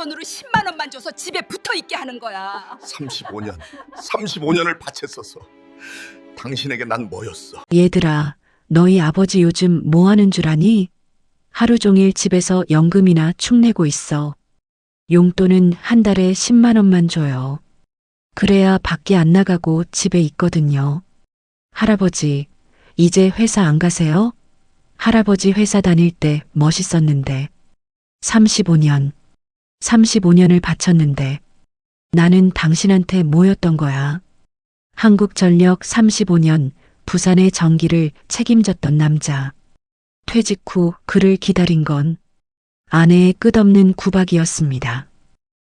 용돈으로 10만 원만 줘서 집에 붙어있게 하는 거야. 35년을 바쳤어서 당신에게 난 뭐였어? 얘들아, 너희 아버지 요즘 뭐 하는 줄 아니? 하루 종일 집에서 연금이나 축내고 있어. 용돈은 한 달에 10만 원만 줘요. 그래야 밖에 안 나가고 집에 있거든요. 할아버지, 이제 회사 안 가세요? 할아버지 회사 다닐 때 멋있었는데. 35년을 바쳤는데 나는 당신한테 뭐였던 거야? 한국전력 35년 부산의 전기를 책임졌던 남자. 퇴직 후 그를 기다린 건 아내의 끝없는 구박이었습니다.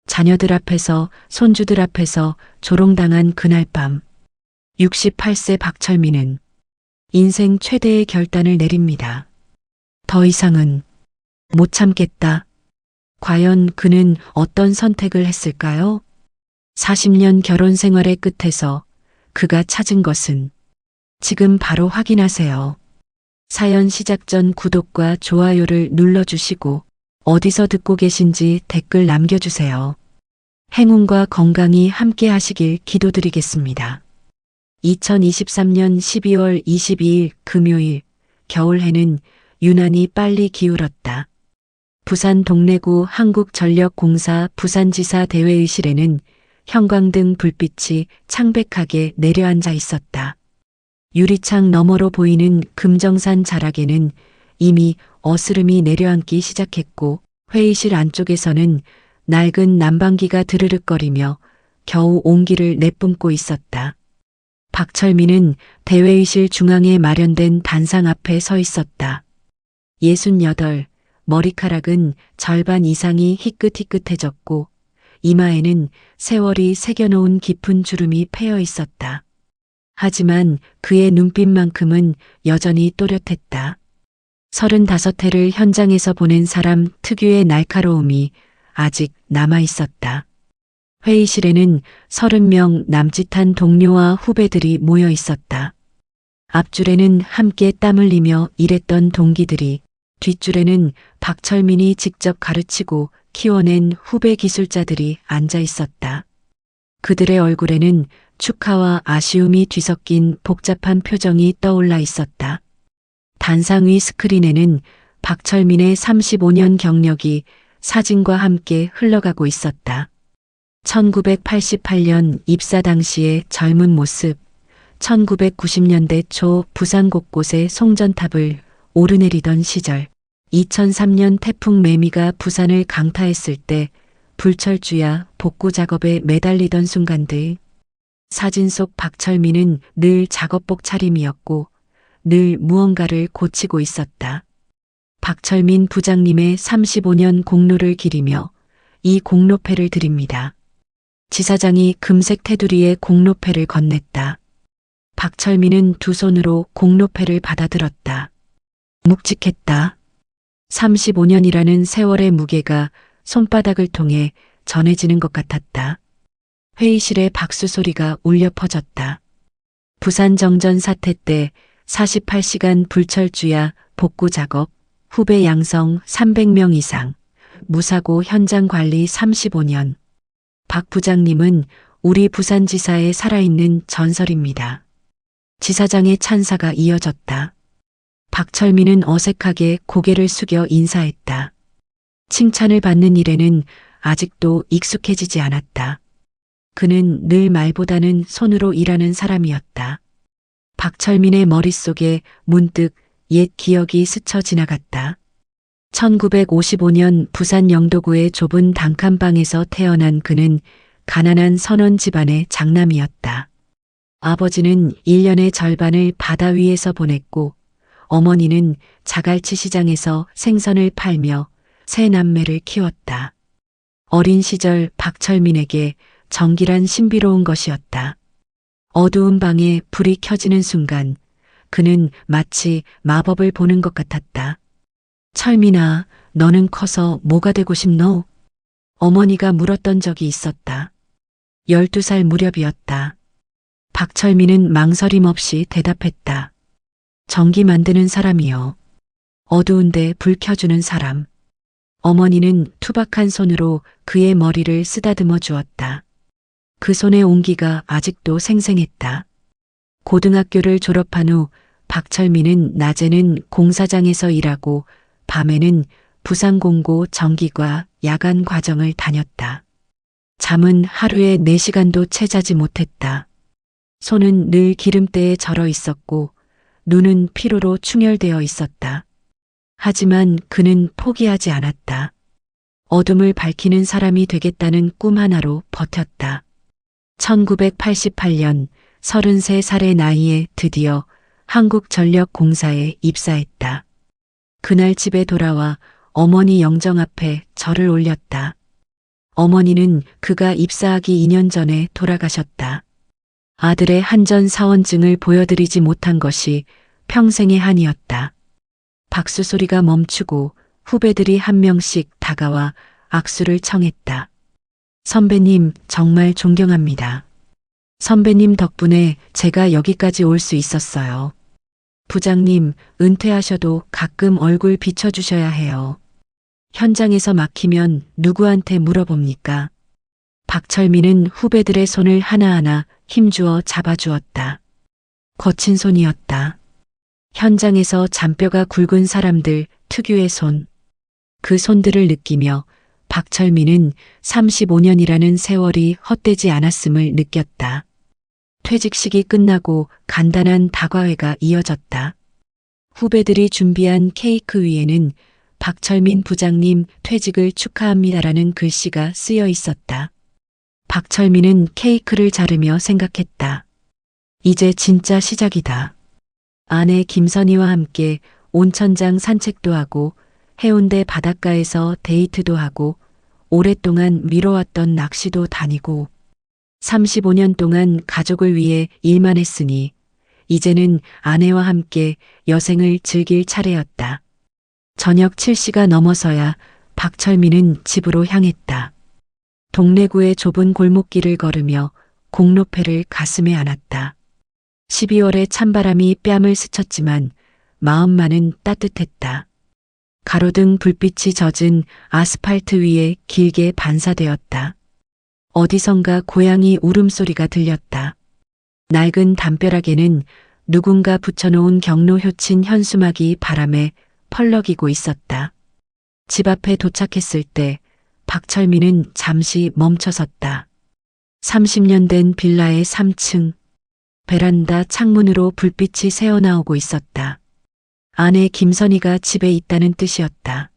자녀들 앞에서 손주들 앞에서 조롱당한 그날 밤 68세 박철민은 인생 최대의 결단을 내립니다. 더 이상은 못 참겠다. 과연 그는 어떤 선택을 했을까요? 40년 결혼 생활의 끝에서 그가 찾은 것은 지금 바로 확인하세요. 사연 시작 전 구독과 좋아요를 눌러주시고 어디서 듣고 계신지 댓글 남겨주세요. 행운과 건강이 함께 하시길 기도드리겠습니다. 2023년 12월 22일 금요일 겨울해는 유난히 빨리 기울었다. 부산 동래구 한국전력공사 부산지사 대회의실에는 형광등 불빛이 창백하게 내려앉아 있었다. 유리창 너머로 보이는 금정산 자락에는 이미 어스름이 내려앉기 시작했고 회의실 안쪽에서는 낡은 난방기가 드르륵거리며 겨우 온기를 내뿜고 있었다. 박철민은 대회의실 중앙에 마련된 단상 앞에 서 있었다. 68, 머리카락은 절반 이상이 희끗희끗해졌고 이마에는 세월이 새겨놓은 깊은 주름이 패여 있었다. 하지만 그의 눈빛만큼은 여전히 또렷했다. 35회를 현장에서 보낸 사람 특유의 날카로움이 아직 남아 있었다. 회의실에는 30명 남짓한 동료와 후배들이 모여 있었다. 앞줄에는 함께 땀 흘리며 일했던 동기들이, 뒷줄에는 박철민이 직접 가르치고 키워낸 후배 기술자들이 앉아 있었다. 그들의 얼굴에는 축하와 아쉬움이 뒤섞인 복잡한 표정이 떠올라 있었다. 단상 위 스크린에는 박철민의 35년 경력이 사진과 함께 흘러가고 있었다. 1988년 입사 당시의 젊은 모습, 1990년대 초 부산 곳곳에 송전탑을 오르내리던 시절, 2003년 태풍 매미가 부산을 강타했을 때 불철주야 복구 작업에 매달리던 순간들. 사진 속 박철민은 늘 작업복 차림이었고 늘 무언가를 고치고 있었다. 박철민 부장님의 35년 공로를 기리며 이 공로패를 드립니다. 지사장이 금색 테두리에 공로패를 건넸다. 박철민은 두 손으로 공로패를 받아들었다. 묵직했다. 35년이라는 세월의 무게가 손바닥을 통해 전해지는 것 같았다. 회의실에 박수 소리가 울려 퍼졌다. 부산 정전 사태 때 48시간 불철주야 복구 작업, 후배 양성 300명 이상, 무사고 현장 관리 35년. 박 부장님은 우리 부산지사의 살아있는 전설입니다. 지사장의 찬사가 이어졌다. 박철민은 어색하게 고개를 숙여 인사했다. 칭찬을 받는 일에는 아직도 익숙해지지 않았다. 그는 늘 말보다는 손으로 일하는 사람이었다. 박철민의 머릿속에 문득 옛 기억이 스쳐 지나갔다. 1955년 부산 영도구의 좁은 단칸방에서 태어난 그는 가난한 선원 집안의 장남이었다. 아버지는 1년의 절반을 바다 위에서 보냈고 어머니는 자갈치 시장에서 생선을 팔며 세 남매를 키웠다. 어린 시절 박철민에게 전기란 신비로운 것이었다. 어두운 방에 불이 켜지는 순간 그는 마치 마법을 보는 것 같았다. 철민아, 너는 커서 뭐가 되고 싶노? 어머니가 물었던 적이 있었다. 12살 무렵이었다. 박철민은 망설임 없이 대답했다. 전기 만드는 사람이요. 어두운데 불 켜주는 사람. 어머니는 투박한 손으로 그의 머리를 쓰다듬어 주었다. 그 손의 온기가 아직도 생생했다. 고등학교를 졸업한 후 박철민은 낮에는 공사장에서 일하고 밤에는 부산공고 전기과 야간 과정을 다녔다. 잠은 하루에 4시간도 채 자지 못했다. 손은 늘 기름때에 절어 있었고 눈은 피로로 충혈되어 있었다. 하지만 그는 포기하지 않았다. 어둠을 밝히는 사람이 되겠다는 꿈 하나로 버텼다. 1988년 33살의 나이에 드디어 한국전력공사에 입사했다. 그날 집에 돌아와 어머니 영정 앞에 절을 올렸다. 어머니는 그가 입사하기 2년 전에 돌아가셨다. 아들의 한전 사원증을 보여드리지 못한 것이 평생의 한이었다. 박수 소리가 멈추고 후배들이 한 명씩 다가와 악수를 청했다. 선배님, 정말 존경합니다. 선배님 덕분에 제가 여기까지 올 수 있었어요. 부장님, 은퇴하셔도 가끔 얼굴 비춰주셔야 해요. 현장에서 막히면 누구한테 물어봅니까? 박철민은 후배들의 손을 하나하나 힘주어 잡아주었다. 거친 손이었다. 현장에서 잔뼈가 굵은 사람들 특유의 손. 그 손들을 느끼며 박철민은 35년이라는 세월이 헛되지 않았음을 느꼈다. 퇴직식이 끝나고 간단한 다과회가 이어졌다. 후배들이 준비한 케이크 위에는 박철민 부장님 퇴직을 축하합니다라는 글씨가 쓰여 있었다. 박철민은 케이크를 자르며 생각했다. 이제 진짜 시작이다. 아내 김선희와 함께 온천장 산책도 하고 해운대 바닷가에서 데이트도 하고 오랫동안 미뤄왔던 낚시도 다니고 35년 동안 가족을 위해 일만 했으니 이제는 아내와 함께 여생을 즐길 차례였다. 저녁 7시가 넘어서야 박철민은 집으로 향했다. 동래구의 좁은 골목길을 걸으며 공로패를 가슴에 안았다. 12월의 찬바람이 뺨을 스쳤지만 마음만은 따뜻했다. 가로등 불빛이 젖은 아스팔트 위에 길게 반사되었다. 어디선가 고양이 울음소리가 들렸다. 낡은 담벼락에는 누군가 붙여놓은 경로 효친 현수막이 바람에 펄럭이고 있었다. 집 앞에 도착했을 때 박철민은 잠시 멈춰섰다. 30년 된 빌라의 3층. 베란다 창문으로 불빛이 새어나오고 있었다. 아내 김선희가 집에 있다는 뜻이었다.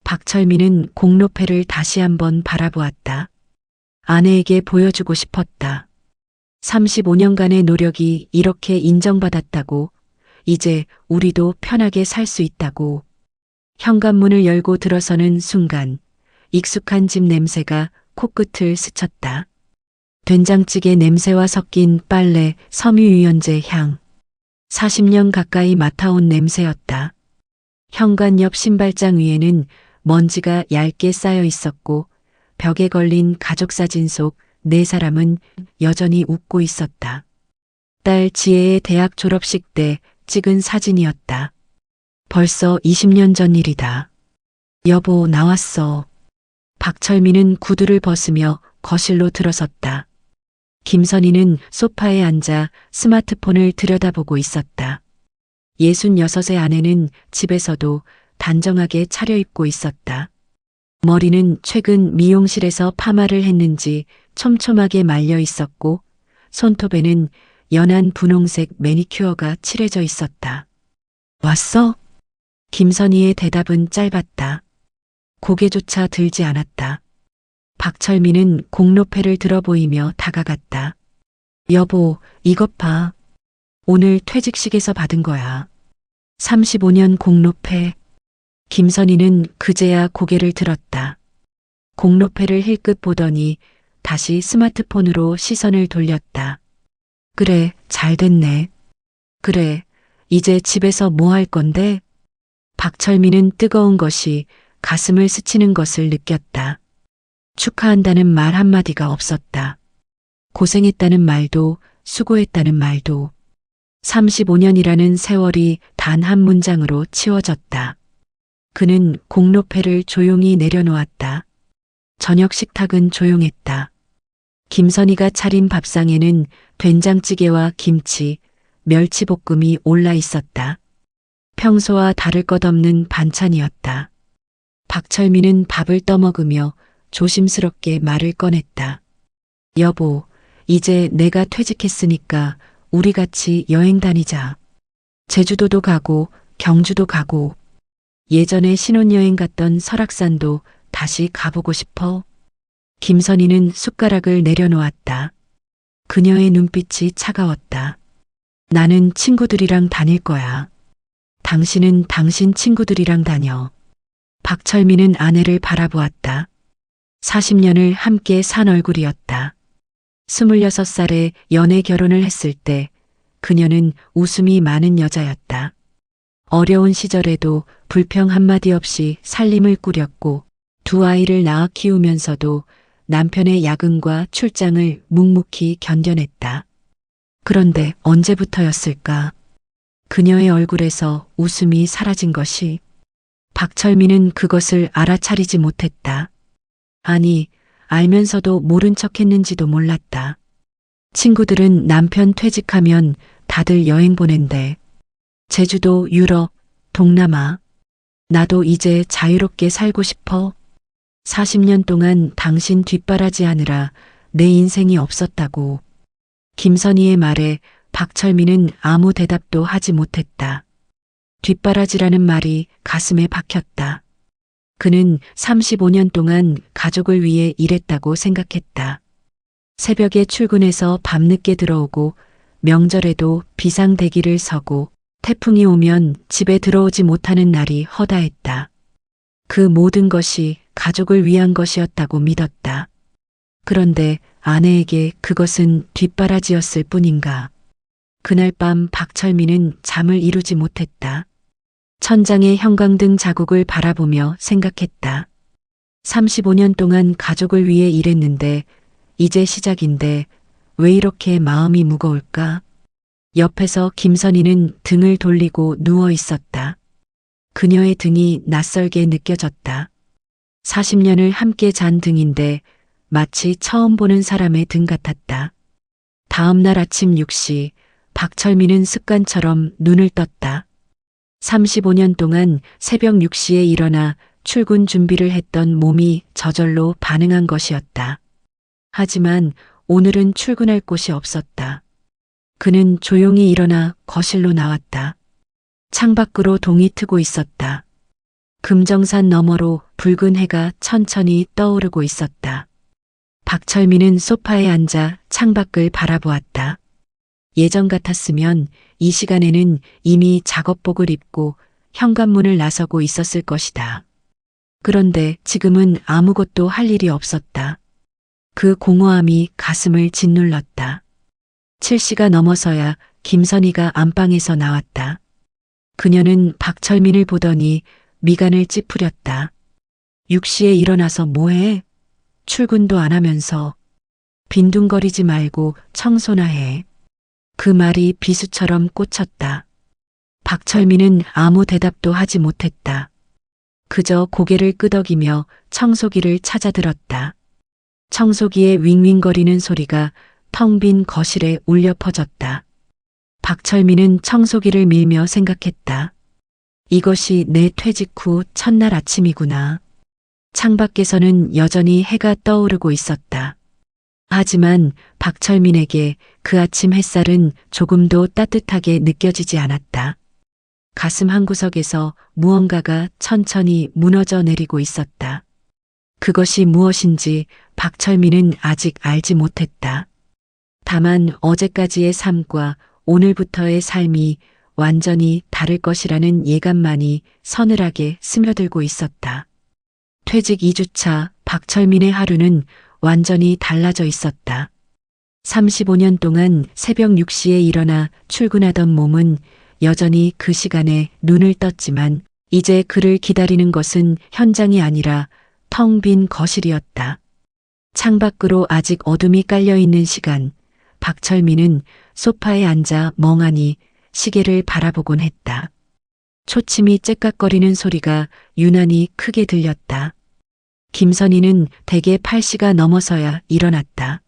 박철민은 공로패를 다시 한번 바라보았다. 아내에게 보여주고 싶었다. 35년간의 노력이 이렇게 인정받았다고, 이제 우리도 편하게 살 수 있다고. 현관문을 열고 들어서는 순간 익숙한 집 냄새가 코끝을 스쳤다. 된장찌개 냄새와 섞인 빨래, 섬유유연제 향. 40년 가까이 맡아온 냄새였다. 현관 옆 신발장 위에는 먼지가 얇게 쌓여 있었고 벽에 걸린 가족사진 속 4사람은 여전히 웃고 있었다. 딸 지혜의 대학 졸업식 때 찍은 사진이었다. 벌써 20년 전 일이다. 여보, 나왔어. 박철민은 구두를 벗으며 거실로 들어섰다. 김선희는 소파에 앉아 스마트폰을 들여다보고 있었다. 66의 아내는 집에서도 단정하게 차려입고 있었다. 머리는 최근 미용실에서 파마를 했는지 촘촘하게 말려 있었고 손톱에는 연한 분홍색 매니큐어가 칠해져 있었다. 왔어? 김선희의 대답은 짧았다. 고개조차 들지 않았다. 박철민은 공로패를 들어 보이며 다가갔다. 여보, 이것 봐. 오늘 퇴직식에서 받은 거야. 35년 공로패. 김선희는 그제야 고개를 들었다. 공로패를 힐끗 보더니 다시 스마트폰으로 시선을 돌렸다. 그래, 잘 됐네. 그래, 이제 집에서 뭐 할 건데? 박철민은 뜨거운 것이 가슴을 스치는 것을 느꼈다. 축하한다는 말 한마디가 없었다. 고생했다는 말도 수고했다는 말도 35년이라는 세월이 단 한 문장으로 치워졌다. 그는 공로패를 조용히 내려놓았다. 저녁 식탁은 조용했다. 김선희가 차린 밥상에는 된장찌개와 김치, 멸치볶음이 올라 있었다. 평소와 다를 것 없는 반찬이었다. 박철민은 밥을 떠먹으며 조심스럽게 말을 꺼냈다. 여보, 이제 내가 퇴직했으니까 우리 같이 여행 다니자. 제주도도 가고 경주도 가고 예전에 신혼여행 갔던 설악산도 다시 가보고 싶어. 김선희는 숟가락을 내려놓았다. 그녀의 눈빛이 차가웠다. 나는 친구들이랑 다닐 거야. 당신은 당신 친구들이랑 다녀. 박철민은 아내를 바라보았다. 40년을 함께 산 얼굴이었다. 26살에 연애 결혼을 했을 때 그녀는 웃음이 많은 여자였다. 어려운 시절에도 불평 한마디 없이 살림을 꾸렸고 두 아이를 낳아 키우면서도 남편의 야근과 출장을 묵묵히 견뎌냈다. 그런데 언제부터였을까? 그녀의 얼굴에서 웃음이 사라진 것이. 박철민은 그것을 알아차리지 못했다. 아니, 알면서도 모른 척했는지도 몰랐다. 친구들은 남편 퇴직하면 다들 여행 보낸대. 제주도, 유럽, 동남아. 나도 이제 자유롭게 살고 싶어. 40년 동안 당신 뒷바라지하느라 내 인생이 없었다고. 김선희의 말에 박철민은 아무 대답도 하지 못했다. 뒷바라지라는 말이 가슴에 박혔다. 그는 35년 동안 가족을 위해 일했다고 생각했다. 새벽에 출근해서 밤늦게 들어오고 명절에도 비상대기를 서고 태풍이 오면 집에 들어오지 못하는 날이 허다했다. 그 모든 것이 가족을 위한 것이었다고 믿었다. 그런데 아내에게 그것은 뒷바라지였을 뿐인가. 그날 밤 박철민은 잠을 이루지 못했다. 천장의 형광등 자국을 바라보며 생각했다. 35년 동안 가족을 위해 일했는데 이제 시작인데 왜 이렇게 마음이 무거울까? 옆에서 김선희는 등을 돌리고 누워 있었다. 그녀의 등이 낯설게 느껴졌다. 40년을 함께 잔 등인데 마치 처음 보는 사람의 등 같았다. 다음 날 아침 6시 박철민은 습관처럼 눈을 떴다. 35년 동안 새벽 6시에 일어나 출근 준비를 했던 몸이 저절로 반응한 것이었다. 하지만 오늘은 출근할 곳이 없었다. 그는 조용히 일어나 거실로 나왔다. 창밖으로 동이 트고 있었다. 금정산 너머로 붉은 해가 천천히 떠오르고 있었다. 박철민은 소파에 앉아 창밖을 바라보았다. 예전 같았으면 이 시간에는 이미 작업복을 입고 현관문을 나서고 있었을 것이다. 그런데 지금은 아무것도 할 일이 없었다. 그 공허함이 가슴을 짓눌렀다. 7시가 넘어서야 김선희가 안방에서 나왔다. 그녀는 박철민을 보더니 미간을 찌푸렸다. 6시에 일어나서 뭐해? 출근도 안 하면서. 빈둥거리지 말고 청소나 해. 그 말이 비수처럼 꽂혔다. 박철민은 아무 대답도 하지 못했다. 그저 고개를 끄덕이며 청소기를 찾아들었다. 청소기의 윙윙거리는 소리가 텅 빈 거실에 울려 퍼졌다. 박철민은 청소기를 밀며 생각했다. 이것이 내 퇴직 후 첫날 아침이구나. 창밖에서는 여전히 해가 떠오르고 있었다. 하지만 박철민에게 그 아침 햇살은 조금도 따뜻하게 느껴지지 않았다. 가슴 한구석에서 무언가가 천천히 무너져 내리고 있었다. 그것이 무엇인지 박철민은 아직 알지 못했다. 다만 어제까지의 삶과 오늘부터의 삶이 완전히 다를 것이라는 예감만이 서늘하게 스며들고 있었다. 퇴직 2주차 박철민의 하루는 완전히 달라져 있었다. 35년 동안 새벽 6시에 일어나 출근하던 몸은 여전히 그 시간에 눈을 떴지만 이제 그를 기다리는 것은 현장이 아니라 텅 빈 거실이었다. 창밖으로 아직 어둠이 깔려있는 시간, 박철민은 소파에 앉아 멍하니 시계를 바라보곤 했다. 초침이 째깍거리는 소리가 유난히 크게 들렸다. 김선희는 대개 8시가 넘어서야 일어났다.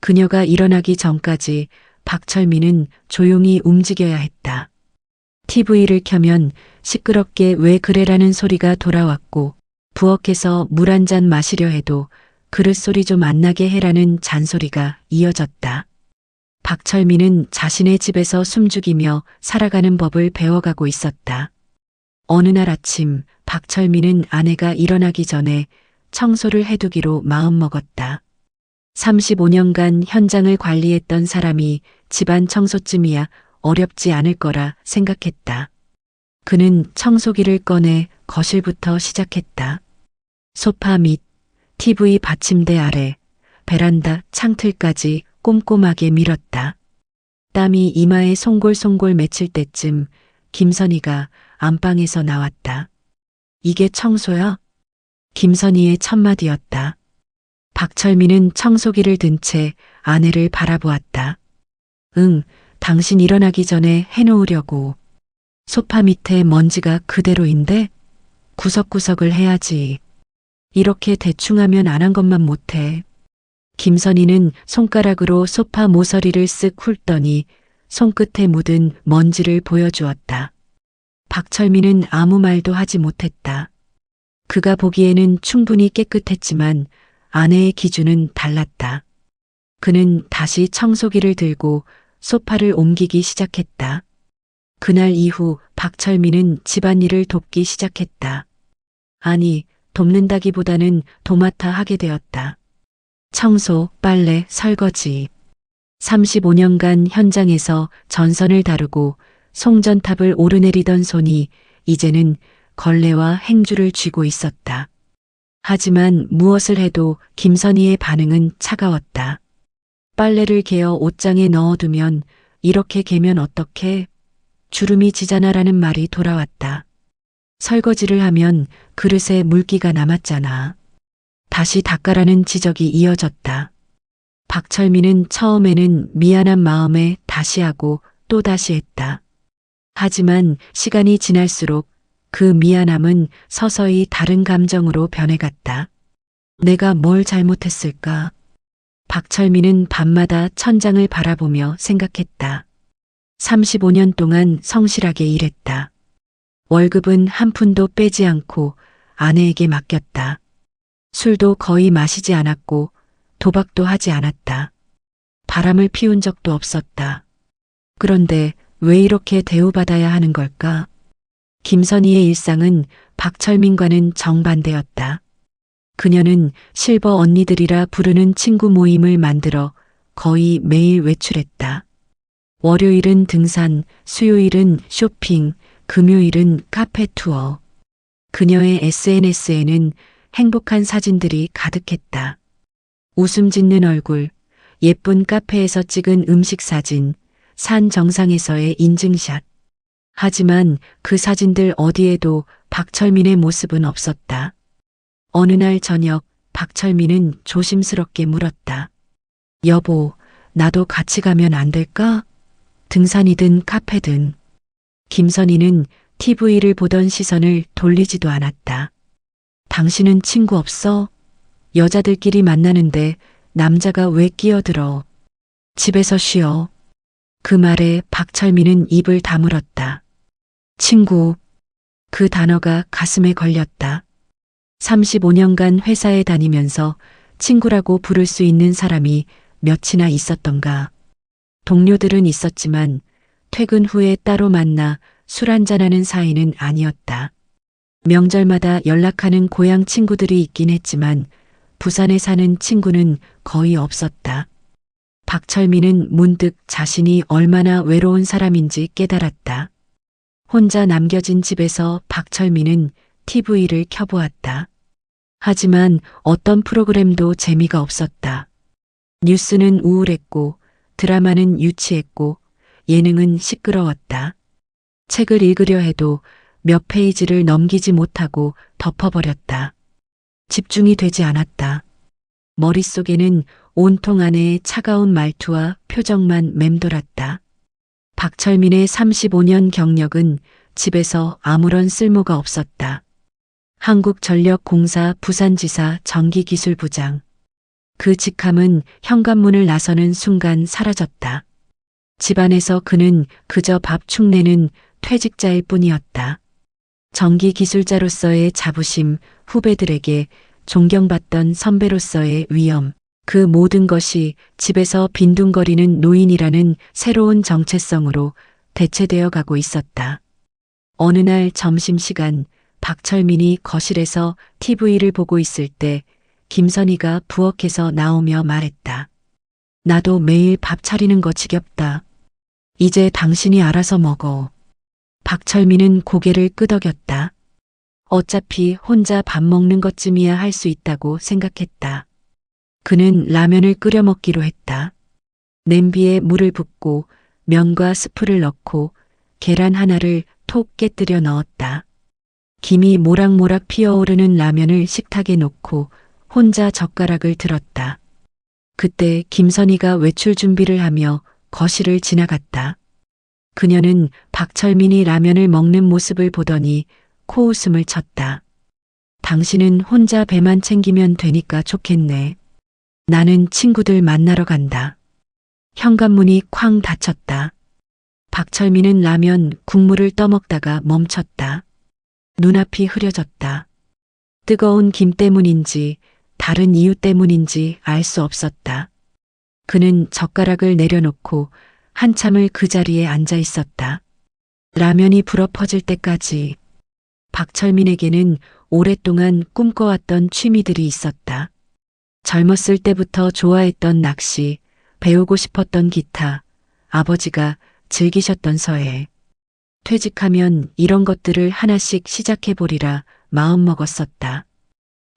그녀가 일어나기 전까지 박철민은 조용히 움직여야 했다. TV를 켜면 시끄럽게 왜 그래라는 소리가 돌아왔고 부엌에서 물 한 잔 마시려 해도 그릇 소리 좀 안 나게 해라는 잔소리가 이어졌다. 박철민은 자신의 집에서 숨죽이며 살아가는 법을 배워가고 있었다. 어느 날 아침 박철민은 아내가 일어나기 전에 청소를 해두기로 마음먹었다. 35년간 현장을 관리했던 사람이 집안 청소쯤이야 어렵지 않을 거라 생각했다. 그는 청소기를 꺼내 거실부터 시작했다. 소파 밑, TV 받침대 아래, 베란다 창틀까지 꼼꼼하게 밀었다. 땀이 이마에 송골송골 맺힐 때쯤 김선희가 안방에서 나왔다. 이게 청소야? 김선희의 첫마디였다. 박철민은 청소기를 든 채 아내를 바라보았다. 응, 당신 일어나기 전에 해놓으려고. 소파 밑에 먼지가 그대로인데 구석구석을 해야지. 이렇게 대충 하면 안 한 것만 못해. 김선희는 손가락으로 소파 모서리를 쓱 훑더니 손끝에 묻은 먼지를 보여주었다. 박철민은 아무 말도 하지 못했다. 그가 보기에는 충분히 깨끗했지만 아내의 기준은 달랐다. 그는 다시 청소기를 들고 소파를 옮기기 시작했다. 그날 이후 박철민은 집안일을 돕기 시작했다. 아니, 돕는다기보다는 도맡아 하게 되었다. 청소, 빨래, 설거지. 35년간 현장에서 전선을 다루고 송전탑을 오르내리던 손이 이제는 걸레와 행주를 쥐고 있었다. 하지만 무엇을 해도 김선희의 반응은 차가웠다. 빨래를 개어 옷장에 넣어두면 이렇게 개면 어떡해? 주름이 지잖아라는 말이 돌아왔다. 설거지를 하면 그릇에 물기가 남았잖아. 다시 닦아라는 지적이 이어졌다. 박철민은 처음에는 미안한 마음에 다시 하고 또 다시 했다. 하지만 시간이 지날수록 그 미안함은 서서히 다른 감정으로 변해갔다. 내가 뭘 잘못했을까? 박철민은 밤마다 천장을 바라보며 생각했다. 35년 동안 성실하게 일했다. 월급은 한 푼도 빼지 않고 아내에게 맡겼다. 술도 거의 마시지 않았고 도박도 하지 않았다. 바람을 피운 적도 없었다. 그런데 왜 이렇게 대우받아야 하는 걸까? 김선희의 일상은 박철민과는 정반대였다. 그녀는 실버 언니들이라 부르는 친구 모임을 만들어 거의 매일 외출했다. 월요일은 등산, 수요일은 쇼핑, 금요일은 카페 투어. 그녀의 SNS에는 행복한 사진들이 가득했다. 웃음 짓는 얼굴, 예쁜 카페에서 찍은 음식 사진, 산 정상에서의 인증샷. 하지만 그 사진들 어디에도 박철민의 모습은 없었다. 어느 날 저녁 박철민은 조심스럽게 물었다. 여보, 나도 같이 가면 안 될까? 등산이든 카페든. 김선희는 TV를 보던 시선을 돌리지도 않았다. 당신은 친구 없어? 여자들끼리 만나는데 남자가 왜 끼어들어? 집에서 쉬어. 그 말에 박철민은 입을 다물었다. 친구. 그 단어가 가슴에 걸렸다. 35년간 회사에 다니면서 친구라고 부를 수 있는 사람이 몇이나 있었던가. 동료들은 있었지만 퇴근 후에 따로 만나 술 한잔하는 사이는 아니었다. 명절마다 연락하는 고향 친구들이 있긴 했지만 부산에 사는 친구는 거의 없었다. 박철민은 문득 자신이 얼마나 외로운 사람인지 깨달았다. 혼자 남겨진 집에서 박철민은 TV를 켜보았다. 하지만 어떤 프로그램도 재미가 없었다. 뉴스는 우울했고 드라마는 유치했고 예능은 시끄러웠다. 책을 읽으려 해도 몇 페이지를 넘기지 못하고 덮어버렸다. 집중이 되지 않았다. 머릿속에는 온통 아내의 차가운 말투와 표정만 맴돌았다. 박철민의 35년 경력은 집에서 아무런 쓸모가 없었다. 한국전력공사 부산지사 전기기술부장. 그 직함은 현관문을 나서는 순간 사라졌다. 집안에서 그는 그저 밥 축내는 퇴직자일 뿐이었다. 전기기술자로서의 자부심, 후배들에게 존경받던 선배로서의 위엄, 그 모든 것이 집에서 빈둥거리는 노인이라는 새로운 정체성으로 대체되어 가고 있었다. 어느 날 점심시간 박철민이 거실에서 TV를 보고 있을 때 김선희가 부엌에서 나오며 말했다. 나도 매일 밥 차리는 거 지겹다. 이제 당신이 알아서 먹어. 박철민은 고개를 끄덕였다. 어차피 혼자 밥 먹는 것쯤이야 할 수 있다고 생각했다. 그는 라면을 끓여 먹기로 했다. 냄비에 물을 붓고 면과 스프를 넣고 계란 하나를 톡 깨뜨려 넣었다. 김이 모락모락 피어오르는 라면을 식탁에 놓고 혼자 젓가락을 들었다. 그때 김선희가 외출 준비를 하며 거실을 지나갔다. 그녀는 박철민이 라면을 먹는 모습을 보더니 코웃음을 쳤다. 당신은 혼자 배만 챙기면 되니까 좋겠네. 나는 친구들 만나러 간다. 현관문이 쾅 닫혔다. 박철민은 라면 국물을 떠먹다가 멈췄다. 눈앞이 흐려졌다. 뜨거운 김 때문인지 다른 이유 때문인지 알 수 없었다. 그는 젓가락을 내려놓고 한참을 그 자리에 앉아 있었다. 라면이 불어퍼질 때까지. 박철민에게는 오랫동안 꿈꿔왔던 취미들이 있었다. 젊었을 때부터 좋아했던 낚시, 배우고 싶었던 기타, 아버지가 즐기셨던 서예. 퇴직하면 이런 것들을 하나씩 시작해보리라 마음먹었었다.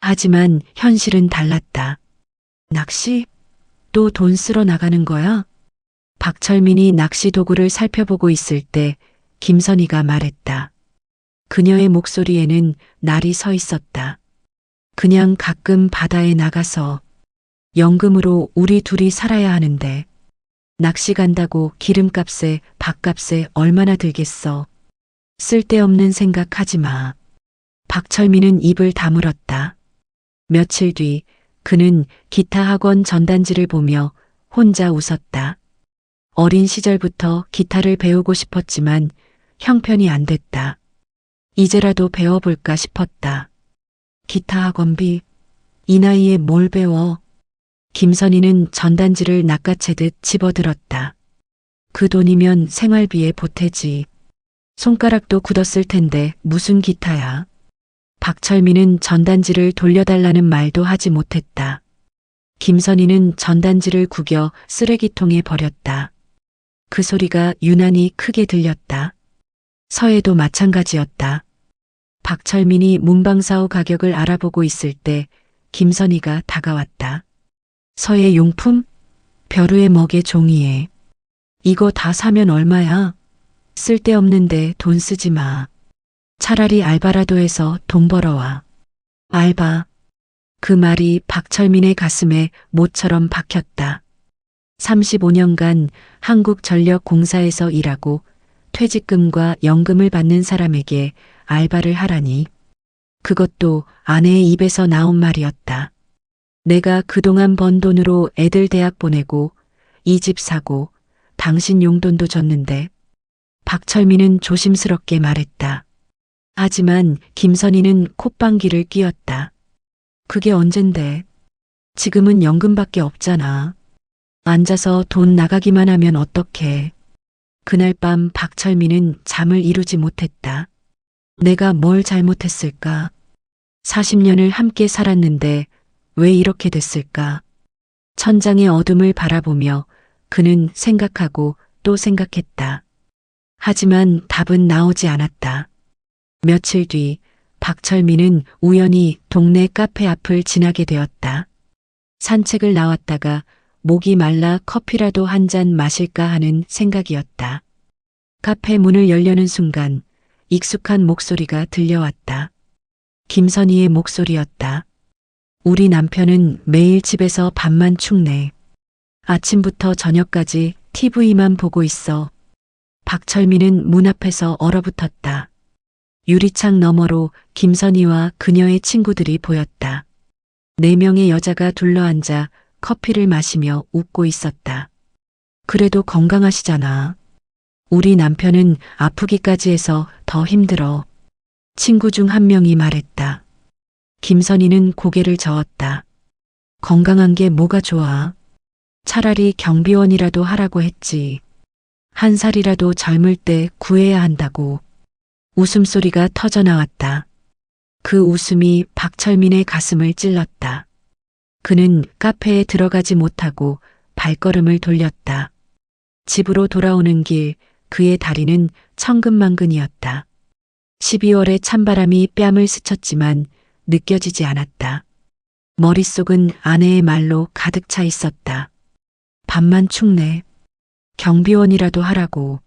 하지만 현실은 달랐다. 낚시? 또 돈 쓰러 나가는 거야? 박철민이 낚시 도구를 살펴보고 있을 때 김선희가 말했다. 그녀의 목소리에는 날이 서 있었다. 그냥 가끔 바다에 나가서 연금으로 우리 둘이 살아야 하는데 낚시 간다고 기름값에 밥값에 얼마나 들겠어. 쓸데없는 생각하지 마. 박철민은 입을 다물었다. 며칠 뒤 그는 기타 학원 전단지를 보며 혼자 웃었다. 어린 시절부터 기타를 배우고 싶었지만 형편이 안 됐다. 이제라도 배워볼까 싶었다. 기타 학원비, 이 나이에 뭘 배워? 김선희는 전단지를 낚아채듯 집어들었다. 그 돈이면 생활비에 보태지. 손가락도 굳었을 텐데 무슨 기타야. 박철민은 전단지를 돌려달라는 말도 하지 못했다. 김선희는 전단지를 구겨 쓰레기통에 버렸다. 그 소리가 유난히 크게 들렸다. 서예도 마찬가지였다. 박철민이 문방사호 가격을 알아보고 있을 때 김선희가 다가왔다. 서예 용품? 벼루에 먹에 종이에. 이거 다 사면 얼마야? 쓸데없는데 돈 쓰지 마. 차라리 알바라도 해서 돈 벌어와. 알바. 그 말이 박철민의 가슴에 못처럼 박혔다. 35년간 한국전력공사에서 일하고 퇴직금과 연금을 받는 사람에게 알바를 하라니. 그것도 아내의 입에서 나온 말이었다. 내가 그동안 번 돈으로 애들 대학 보내고 이 집 사고 당신 용돈도 줬는데. 박철민은 조심스럽게 말했다. 하지만 김선희는 콧방귀를 뀌었다. 그게 언젠데. 지금은 연금밖에 없잖아. 앉아서 돈 나가기만 하면 어떡해. 그날 밤 박철민은 잠을 이루지 못했다. 내가 뭘 잘못했을까? 40년을 함께 살았는데 왜 이렇게 됐을까? 천장의 어둠을 바라보며 그는 생각하고 또 생각했다. 하지만 답은 나오지 않았다. 며칠 뒤 박철민은 우연히 동네 카페 앞을 지나게 되었다. 산책을 나왔다가 목이 말라 커피라도 한 잔 마실까 하는 생각이었다. 카페 문을 열려는 순간 익숙한 목소리가 들려왔다. 김선희의 목소리였다. 우리 남편은 매일 집에서 밥만 축내. 아침부터 저녁까지 TV만 보고 있어. 박철민은 문 앞에서 얼어붙었다. 유리창 너머로 김선희와 그녀의 친구들이 보였다. 4명의 여자가 둘러앉아 커피를 마시며 웃고 있었다. 그래도 건강하시잖아. 우리 남편은 아프기까지 해서 더 힘들어. 친구 중 한 명이 말했다. 김선희는 고개를 저었다. 건강한 게 뭐가 좋아? 차라리 경비원이라도 하라고 했지. 1살이라도 젊을 때 구해야 한다고. 웃음소리가 터져나왔다. 그 웃음이 박철민의 가슴을 찔렀다. 그는 카페에 들어가지 못하고 발걸음을 돌렸다. 집으로 돌아오는 길 그의 다리는 천근만근이었다. 12월의 찬바람이 뺨을 스쳤지만 느껴지지 않았다. 머릿속은 아내의 말로 가득 차 있었다. 밤만 축내. 경비원이라도 하라고.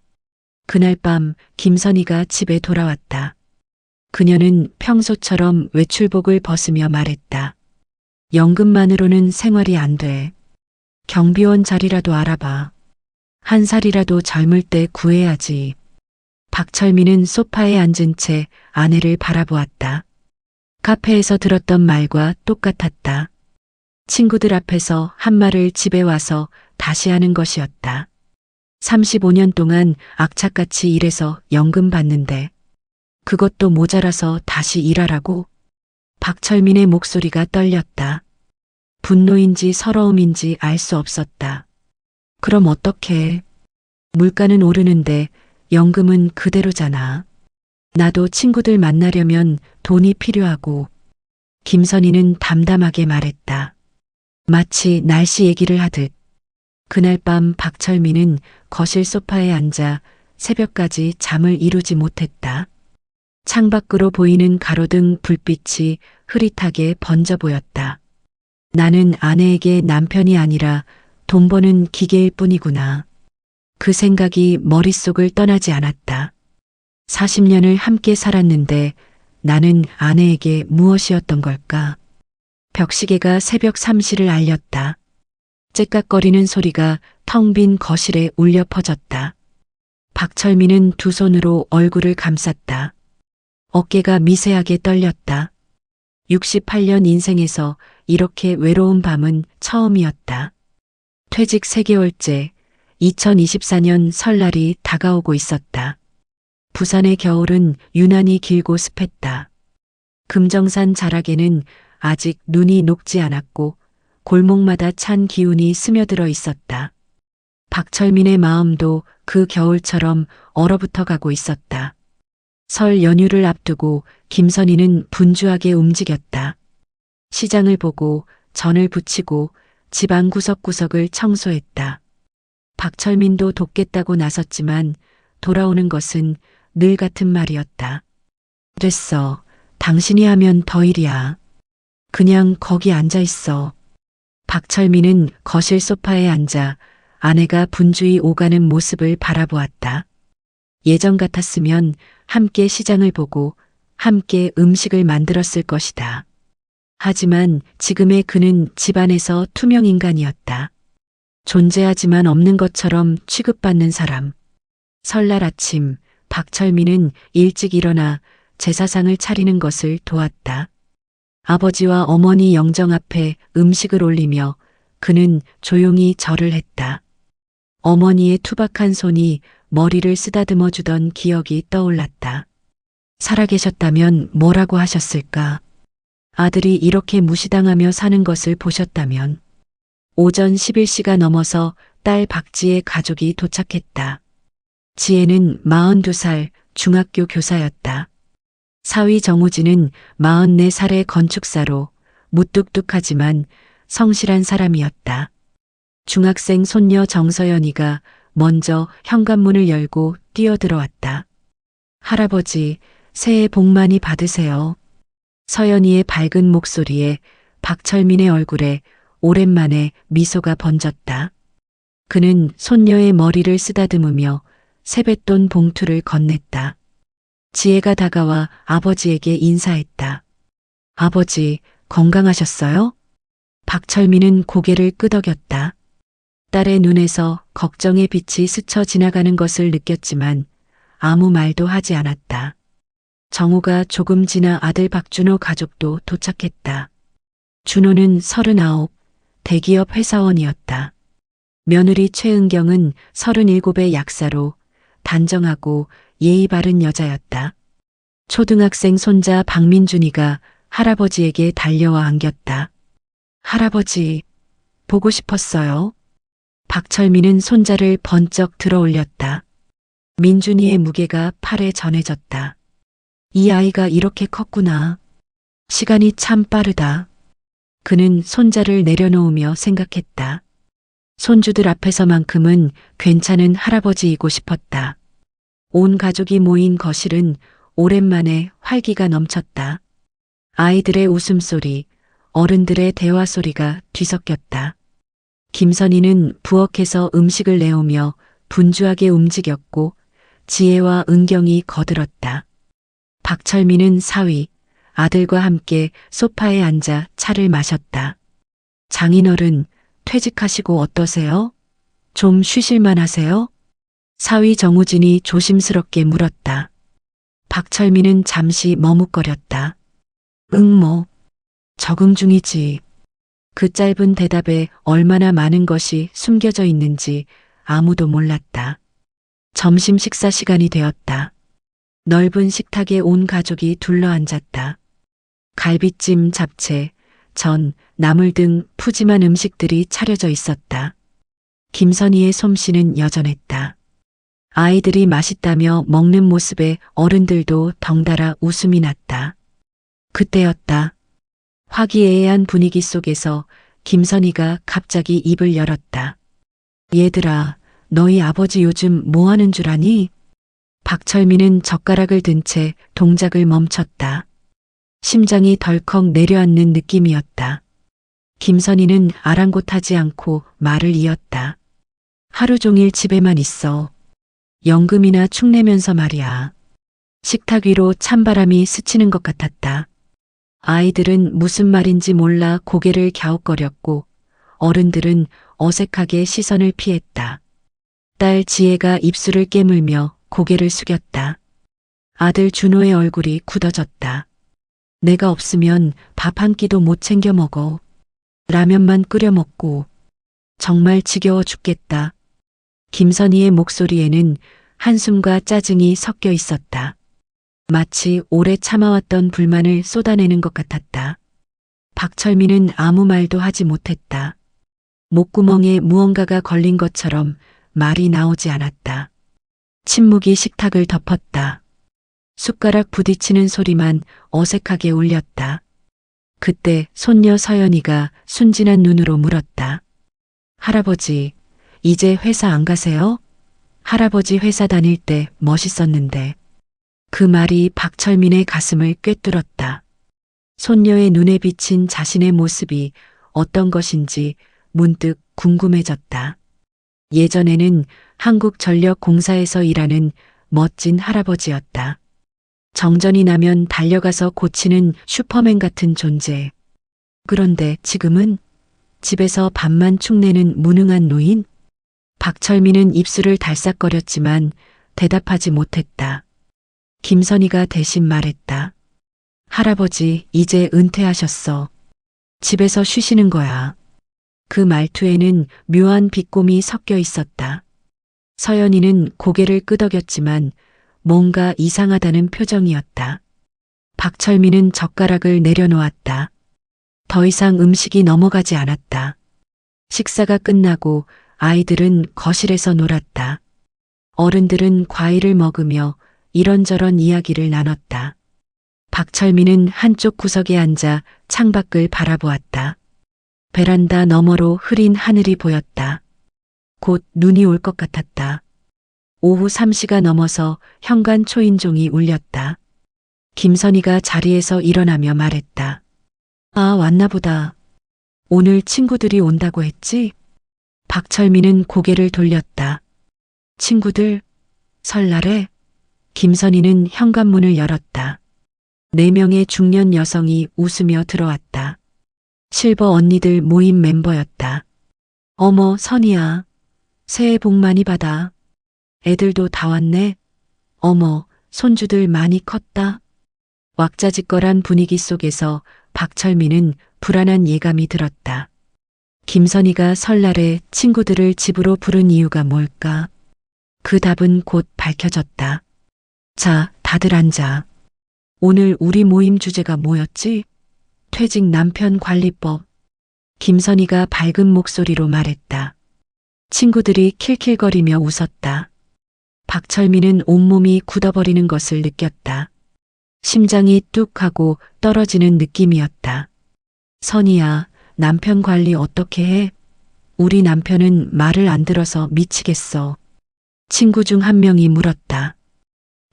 그날 밤 김선희가 집에 돌아왔다. 그녀는 평소처럼 외출복을 벗으며 말했다. 연금만으로는 생활이 안 돼. 경비원 자리라도 알아봐. 1살이라도 젊을 때 구해야지. 박철민은 소파에 앉은 채 아내를 바라보았다. 카페에서 들었던 말과 똑같았다. 친구들 앞에서 한 말을 집에 와서 다시 하는 것이었다. 35년 동안 악착같이 일해서 연금 받는데 그것도 모자라서 다시 일하라고? 박철민의 목소리가 떨렸다. 분노인지 서러움인지 알 수 없었다. 그럼 어떡해? 물가는 오르는데 연금은 그대로잖아. 나도 친구들 만나려면 돈이 필요하고. 김선희는 담담하게 말했다. 마치 날씨 얘기를 하듯. 그날 밤 박철민은 거실 소파에 앉아 새벽까지 잠을 이루지 못했다. 창밖으로 보이는 가로등 불빛이 흐릿하게 번져 보였다. 나는 아내에게 남편이 아니라 돈 버는 기계일 뿐이구나. 그 생각이 머릿속을 떠나지 않았다. 40년을 함께 살았는데 나는 아내에게 무엇이었던 걸까? 벽시계가 새벽 3시를 알렸다. 째깍거리는 소리가 텅 빈 거실에 울려 퍼졌다. 박철민은 두 손으로 얼굴을 감쌌다. 어깨가 미세하게 떨렸다. 68년 인생에서 이렇게 외로운 밤은 처음이었다. 퇴직 3개월째 2024년 설날이 다가오고 있었다. 부산의 겨울은 유난히 길고 습했다. 금정산 자락에는 아직 눈이 녹지 않았고 골목마다 찬 기운이 스며들어 있었다. 박철민의 마음도 그 겨울처럼 얼어붙어 가고 있었다. 설 연휴를 앞두고 김선희는 분주하게 움직였다. 시장을 보고 전을 부치고 집안 구석구석을 청소했다. 박철민도 돕겠다고 나섰지만 돌아오는 것은 늘 같은 말이었다. 됐어. 당신이 하면 더 일이야. 그냥 거기 앉아 있어. 박철민은 거실 소파에 앉아 아내가 분주히 오가는 모습을 바라보았다. 예전 같았으면 함께 시장을 보고 함께 음식을 만들었을 것이다. 하지만 지금의 그는 집안에서 투명 인간이었다. 존재하지만 없는 것처럼 취급받는 사람. 설날 아침 박철민은 일찍 일어나 제사상을 차리는 것을 도왔다. 아버지와 어머니 영정 앞에 음식을 올리며 그는 조용히 절을 했다. 어머니의 투박한 손이 머리를 쓰다듬어 주던 기억이 떠올랐다. 살아계셨다면 뭐라고 하셨을까? 아들이 이렇게 무시당하며 사는 것을 보셨다면. 오전 11시가 넘어서 딸 박지의 가족이 도착했다. 지혜는 42살 중학교 교사였다. 사위 정우진은 44살의 건축사로 무뚝뚝하지만 성실한 사람이었다. 중학생 손녀 정서연이가 먼저 현관문을 열고 뛰어들어왔다. 할아버지, 새해 복 많이 받으세요. 서연이의 밝은 목소리에 박철민의 얼굴에 오랜만에 미소가 번졌다. 그는 손녀의 머리를 쓰다듬으며 세뱃돈 봉투를 건넸다. 지혜가 다가와 아버지에게 인사했다. 아버지, 건강하셨어요? 박철민은 고개를 끄덕였다. 딸의 눈에서 걱정의 빛이 스쳐 지나가는 것을 느꼈지만 아무 말도 하지 않았다. 정우가 조금 지나 아들 박준호 가족도 도착했다. 준호는 39, 대기업 회사원이었다. 며느리 최은경은 37의 약사로 단정하고 예의 바른 여자였다. 초등학생 손자 박민준이가 할아버지에게 달려와 안겼다. 할아버지, 보고 싶었어요. 박철민은 손자를 번쩍 들어 올렸다. 민준이의 무게가 팔에 전해졌다. 이 아이가 이렇게 컸구나. 시간이 참 빠르다. 그는 손자를 내려놓으며 생각했다. 손주들 앞에서만큼은 괜찮은 할아버지이고 싶었다. 온 가족이 모인 거실은 오랜만에 활기가 넘쳤다. 아이들의 웃음소리, 어른들의 대화소리가 뒤섞였다. 김선희는 부엌에서 음식을 내오며 분주하게 움직였고 지혜와 은경이 거들었다. 박철민은 사위, 아들과 함께 소파에 앉아 차를 마셨다. 장인어른, 퇴직하시고 어떠세요? 좀 쉬실만 하세요? 사위 정우진이 조심스럽게 물었다. 박철민은 잠시 머뭇거렸다. 뭐, 적응 중이지. 그 짧은 대답에 얼마나 많은 것이 숨겨져 있는지 아무도 몰랐다. 점심 식사 시간이 되었다. 넓은 식탁에 온 가족이 둘러앉았다. 갈비찜, 잡채, 전, 나물 등 푸짐한 음식들이 차려져 있었다. 김선희의 솜씨는 여전했다. 아이들이 맛있다며 먹는 모습에 어른들도 덩달아 웃음이 났다. 그때였다. 화기애애한 분위기 속에서 김선희가 갑자기 입을 열었다. 얘들아, 너희 아버지 요즘 뭐 하는 줄 아니? 박철민은 젓가락을 든 채 동작을 멈췄다. 심장이 덜컥 내려앉는 느낌이었다. 김선희는 아랑곳하지 않고 말을 이었다. 하루 종일 집에만 있어. 연금이나 축내면서 말이야. 식탁 위로 찬바람이 스치는 것 같았다. 아이들은 무슨 말인지 몰라 고개를 갸웃거렸고 어른들은 어색하게 시선을 피했다. 딸 지혜가 입술을 깨물며 고개를 숙였다. 아들 준호의 얼굴이 굳어졌다. 내가 없으면 밥 한 끼도 못 챙겨 먹어. 라면만 끓여 먹고. 정말 지겨워 죽겠다. 김선희의 목소리에는 한숨과 짜증이 섞여 있었다. 마치 오래 참아왔던 불만을 쏟아내는 것 같았다. 박철민은 아무 말도 하지 못했다. 목구멍에 무언가가 걸린 것처럼 말이 나오지 않았다. 침묵이 식탁을 덮었다. 숟가락 부딪히는 소리만 어색하게 울렸다. 그때 손녀 서연이가 순진한 눈으로 물었다. 할아버지, 이제 회사 안 가세요? 할아버지 회사 다닐 때 멋있었는데. 그 말이 박철민의 가슴을 꿰뚫었다. 손녀의 눈에 비친 자신의 모습이 어떤 것인지 문득 궁금해졌다. 예전에는 한국전력공사에서 일하는 멋진 할아버지였다. 정전이 나면 달려가서 고치는 슈퍼맨 같은 존재. 그런데 지금은 집에서 밥만 축내는 무능한 노인? 박철민은 입술을 달싹거렸지만 대답하지 못했다. 김선희가 대신 말했다. 할아버지, 이제 은퇴하셨어. 집에서 쉬시는 거야. 그 말투에는 묘한 비꼼이 섞여 있었다. 서연이는 고개를 끄덕였지만 뭔가 이상하다는 표정이었다. 박철민은 젓가락을 내려놓았다. 더 이상 음식이 넘어가지 않았다. 식사가 끝나고 아이들은 거실에서 놀았다. 어른들은 과일을 먹으며 이런저런 이야기를 나눴다. 박철민은 한쪽 구석에 앉아 창밖을 바라보았다. 베란다 너머로 흐린 하늘이 보였다. 곧 눈이 올 것 같았다. 오후 3시가 넘어서 현관 초인종이 울렸다. 김선희가 자리에서 일어나며 말했다. 아, 왔나 보다. 오늘 친구들이 온다고 했지? 박철민은 고개를 돌렸다. 친구들? 설날에? 김선희는 현관문을 열었다. 4명의 중년 여성이 웃으며 들어왔다. 실버 언니들 모임 멤버였다. 어머, 선희야. 새해 복 많이 받아. 애들도 다 왔네. 어머, 손주들 많이 컸다. 왁자지껄한 분위기 속에서 박철민은 불안한 예감이 들었다. 김선희가 설날에 친구들을 집으로 부른 이유가 뭘까? 그 답은 곧 밝혀졌다. 자, 다들 앉아. 오늘 우리 모임 주제가 뭐였지? 퇴직 남편 관리법. 김선희가 밝은 목소리로 말했다. 친구들이 킬킬거리며 웃었다. 박철민은 온몸이 굳어버리는 것을 느꼈다. 심장이 뚝 하고 떨어지는 느낌이었다. 선희야, 남편 관리 어떻게 해? 우리 남편은 말을 안 들어서 미치겠어. 친구 중 한 명이 물었다.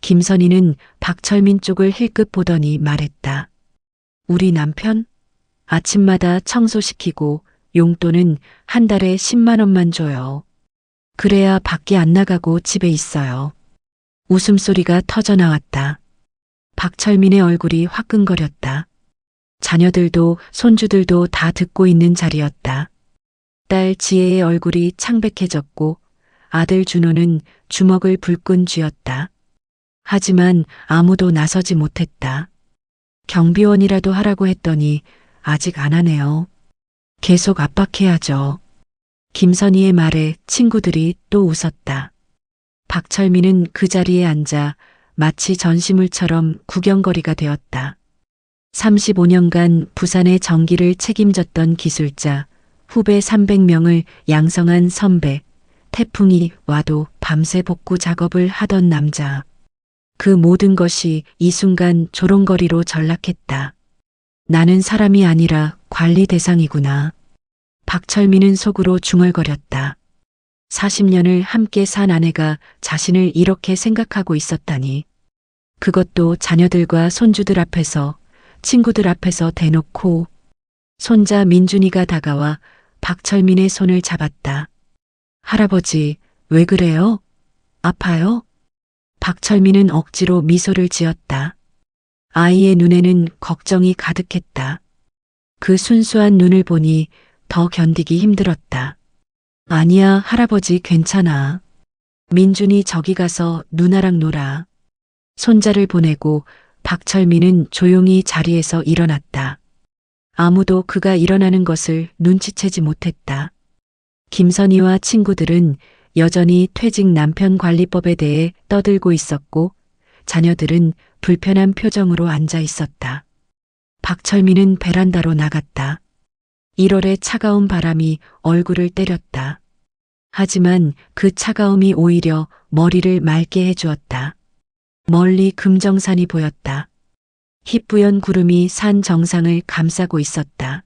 김선희는 박철민 쪽을 힐끗 보더니 말했다. 우리 남편? 아침마다 청소시키고 용돈은 한 달에 10만 원만 줘요. 그래야 밖에 안 나가고 집에 있어요. 웃음소리가 터져나왔다. 박철민의 얼굴이 화끈거렸다. 자녀들도 손주들도 다 듣고 있는 자리였다. 딸 지혜의 얼굴이 창백해졌고 아들 준호는 주먹을 불끈 쥐었다. 하지만 아무도 나서지 못했다. 경비원이라도 하라고 했더니 아직 안 하네요. 계속 압박해야죠. 김선희의 말에 친구들이 또 웃었다. 박철민은 그 자리에 앉아 마치 전시물처럼 구경거리가 되었다. 35년간 부산의 전기를 책임졌던 기술자, 후배 300명을 양성한 선배, 태풍이 와도 밤새 복구 작업을 하던 남자. 그 모든 것이 이 순간 조롱거리로 전락했다. 나는 사람이 아니라 관리 대상이구나. 박철민은 속으로 중얼거렸다. 40년을 함께 산 아내가 자신을 이렇게 생각하고 있었다니. 그것도 자녀들과 손주들 앞에서, 친구들 앞에서 대놓고. 손자 민준이가 다가와 박철민의 손을 잡았다. 할아버지, 왜 그래요? 아파요? 박철민은 억지로 미소를 지었다. 아이의 눈에는 걱정이 가득했다. 그 순수한 눈을 보니 더 견디기 힘들었다. 아니야, 할아버지 괜찮아. 민준이 저기 가서 누나랑 놀아. 손자를 보내고 박철민은 조용히 자리에서 일어났다. 아무도 그가 일어나는 것을 눈치채지 못했다. 김선희와 친구들은 여전히 퇴직 남편 관리법에 대해 떠들고 있었고 자녀들은 불편한 표정으로 앉아 있었다. 박철민은 베란다로 나갔다. 1월의 차가운 바람이 얼굴을 때렸다. 하지만 그 차가움이 오히려 머리를 맑게 해주었다. 멀리 금정산이 보였다. 희뿌연 구름이 산 정상을 감싸고 있었다.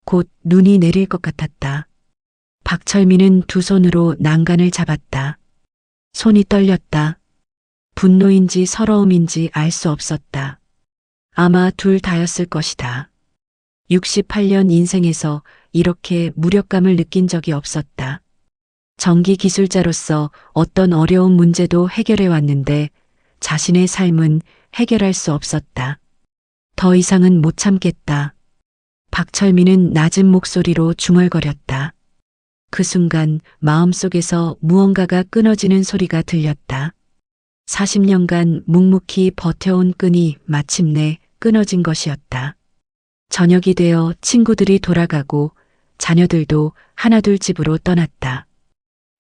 곧 눈이 내릴 것 같았다. 박철민은 두 손으로 난간을 잡았다. 손이 떨렸다. 분노인지 서러움인지 알 수 없었다. 아마 둘 다였을 것이다. 68년 인생에서 이렇게 무력감을 느낀 적이 없었다. 전기 기술자로서 어떤 어려운 문제도 해결해 왔는데 자신의 삶은 해결할 수 없었다. 더 이상은 못 참겠다. 박철민은 낮은 목소리로 중얼거렸다. 그 순간 마음속에서 무언가가 끊어지는 소리가 들렸다. 40년간 묵묵히 버텨온 끈이 마침내 끊어진 것이었다. 저녁이 되어 친구들이 돌아가고 자녀들도 하나둘 집으로 떠났다.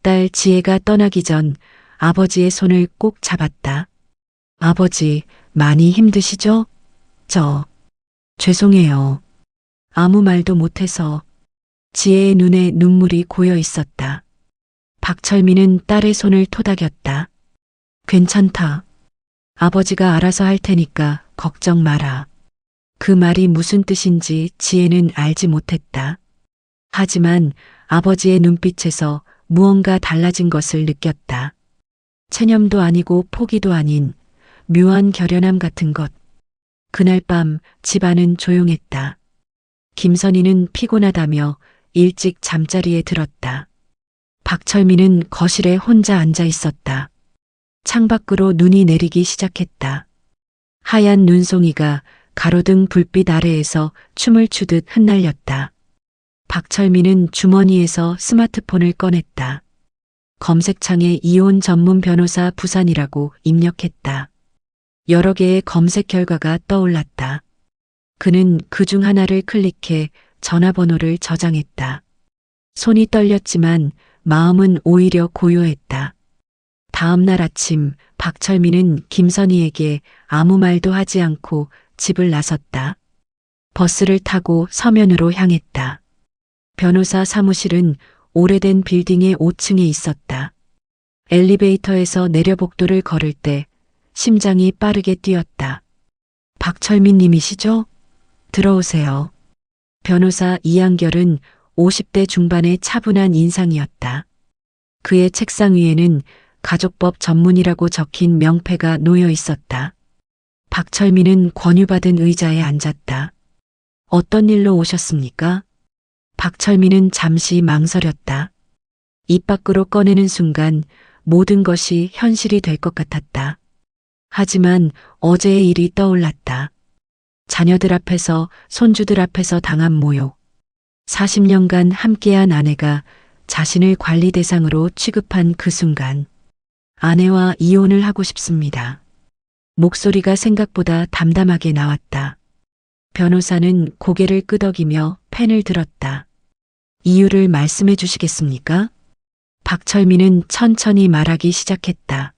딸 지혜가 떠나기 전 아버지의 손을 꼭 잡았다. 아버지, 많이 힘드시죠? 죄송해요. 아무 말도 못해서. 지혜의 눈에 눈물이 고여 있었다. 박철민은 딸의 손을 토닥였다. 괜찮다. 아버지가 알아서 할 테니까 걱정 마라. 그 말이 무슨 뜻인지 지혜는 알지 못했다. 하지만 아버지의 눈빛에서 무언가 달라진 것을 느꼈다. 체념도 아니고 포기도 아닌 묘한 결연함 같은 것. 그날 밤 집안은 조용했다. 김선희는 피곤하다며 일찍 잠자리에 들었다. 박철민은 거실에 혼자 앉아 있었다. 창밖으로 눈이 내리기 시작했다. 하얀 눈송이가 가로등 불빛 아래에서 춤을 추듯 흩날렸다. 박철민은 주머니에서 스마트폰을 꺼냈다. 검색창에 이혼 전문 변호사 부산이라고 입력했다. 여러 개의 검색 결과가 떠올랐다. 그는 그중 하나를 클릭해 전화번호를 저장했다. 손이 떨렸지만 마음은 오히려 고요했다. 다음 날 아침 박철민은 김선희에게 아무 말도 하지 않고 집을 나섰다. 버스를 타고 서면으로 향했다. 변호사 사무실은 오래된 빌딩의 5층에 있었다. 엘리베이터에서 내려 복도를 걸을 때 심장이 빠르게 뛰었다. 박철민 님이시죠? 들어오세요. 변호사 이한결은 50대 중반의 차분한 인상이었다. 그의 책상 위에는 가족법 전문이라고 적힌 명패가 놓여 있었다. 박철민은 권유받은 의자에 앉았다. 어떤 일로 오셨습니까? 박철민은 잠시 망설였다. 입 밖으로 꺼내는 순간 모든 것이 현실이 될 것 같았다. 하지만 어제의 일이 떠올랐다. 자녀들 앞에서 손주들 앞에서 당한 모욕. 40년간 함께한 아내가 자신을 관리 대상으로 취급한 그 순간. 아내와 이혼을 하고 싶습니다. 목소리가 생각보다 담담하게 나왔다. 변호사는 고개를 끄덕이며 펜을 들었다. 이유를 말씀해 주시겠습니까? 박철민은 천천히 말하기 시작했다.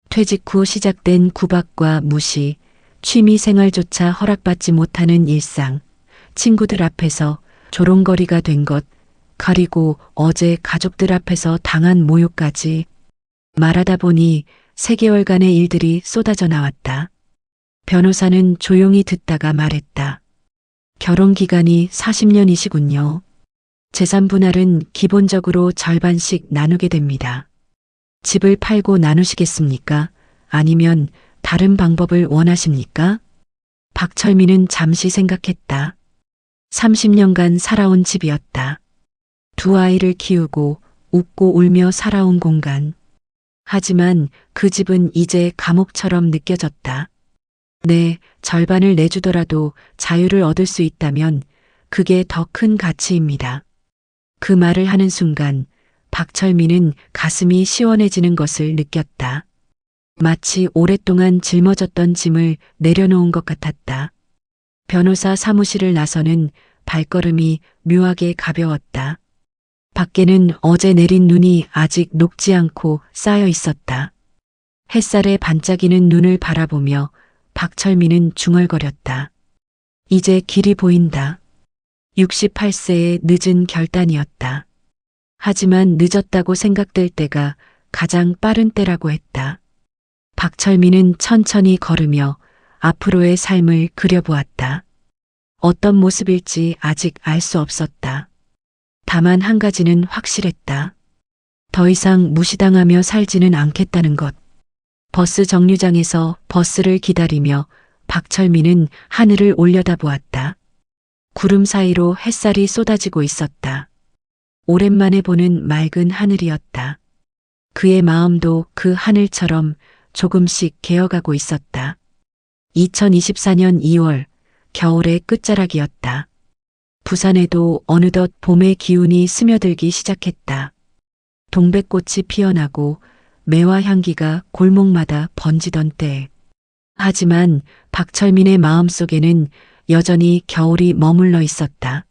퇴직 후 시작된 구박과 무시, 취미 생활조차 허락받지 못하는 일상, 친구들 앞에서 조롱거리가 된 것, 그리고 어제 가족들 앞에서 당한 모욕까지. 말하다 보니 3개월간의 일들이 쏟아져 나왔다. 변호사는 조용히 듣다가 말했다. 결혼 기간이 40년이시군요. 재산 분할은 기본적으로 절반씩 나누게 됩니다. 집을 팔고 나누시겠습니까? 아니면 다른 방법을 원하십니까? 박철민은 잠시 생각했다. 30년간 살아온 집이었다. 2 아이를 키우고 웃고 울며 살아온 공간. 하지만 그 집은 이제 감옥처럼 느껴졌다. 네, 절반을 내주더라도 자유를 얻을 수 있다면 그게 더 큰 가치입니다. 그 말을 하는 순간 박철민은 가슴이 시원해지는 것을 느꼈다. 마치 오랫동안 짊어졌던 짐을 내려놓은 것 같았다. 변호사 사무실을 나서는 발걸음이 묘하게 가벼웠다. 밖에는 어제 내린 눈이 아직 녹지 않고 쌓여 있었다. 햇살에 반짝이는 눈을 바라보며 박철민은 중얼거렸다. 이제 길이 보인다. 68세의 늦은 결단이었다. 하지만 늦었다고 생각될 때가 가장 빠른 때라고 했다. 박철민은 천천히 걸으며 앞으로의 삶을 그려보았다. 어떤 모습일지 아직 알 수 없었다. 다만 한 가지는 확실했다. 더 이상 무시당하며 살지는 않겠다는 것. 버스 정류장에서 버스를 기다리며 박철민은 하늘을 올려다보았다. 구름 사이로 햇살이 쏟아지고 있었다. 오랜만에 보는 맑은 하늘이었다. 그의 마음도 그 하늘처럼 조금씩 개어가고 있었다. 2024년 2월, 겨울의 끝자락이었다. 부산에도 어느덧 봄의 기운이 스며들기 시작했다. 동백꽃이 피어나고 매화 향기가 골목마다 번지던 때. 하지만 박철민의 마음속에는 여전히 겨울이 머물러 있었다.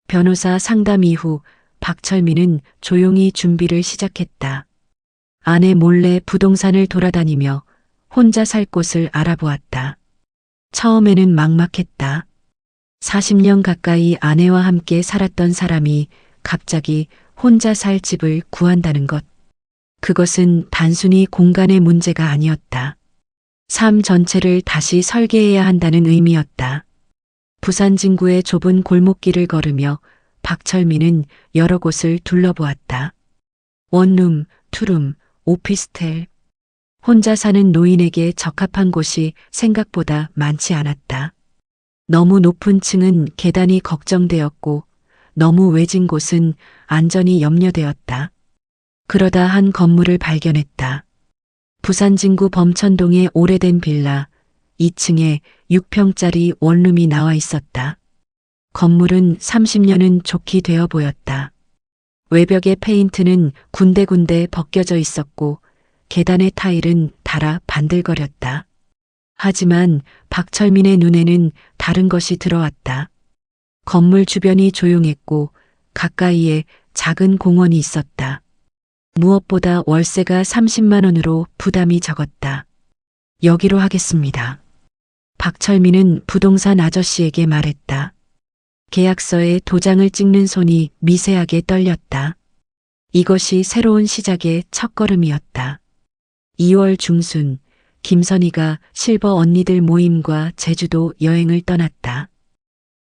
변호사 상담 이후 박철민은 조용히 준비를 시작했다. 아내 몰래 부동산을 돌아다니며 혼자 살 곳을 알아보았다. 처음에는 막막했다. 40년 가까이 아내와 함께 살았던 사람이 갑자기 혼자 살 집을 구한다는 것. 그것은 단순히 공간의 문제가 아니었다. 삶 전체를 다시 설계해야 한다는 의미였다. 부산 진구의 좁은 골목길을 걸으며 박철민은 여러 곳을 둘러보았다. 원룸, 투룸, 오피스텔. 혼자 사는 노인에게 적합한 곳이 생각보다 많지 않았다. 너무 높은 층은 계단이 걱정되었고 너무 외진 곳은 안전이 염려되었다. 그러다 한 건물을 발견했다. 부산 진구 범천동의 오래된 빌라 2층에 6평짜리 원룸이 나와 있었다. 건물은 30년은 좋게 되어 보였다. 외벽의 페인트는 군데군데 벗겨져 있었고 계단의 타일은 닳아 반들거렸다. 하지만 박철민의 눈에는 다른 것이 들어왔다. 건물 주변이 조용했고 가까이에 작은 공원이 있었다. 무엇보다 월세가 30만 원으로 부담이 적었다. 여기로 하겠습니다. 박철민은 부동산 아저씨에게 말했다. 계약서에 도장을 찍는 손이 미세하게 떨렸다. 이것이 새로운 시작의 첫걸음이었다. 2월 중순, 김선희가 실버 언니들 모임과 제주도 여행을 떠났다.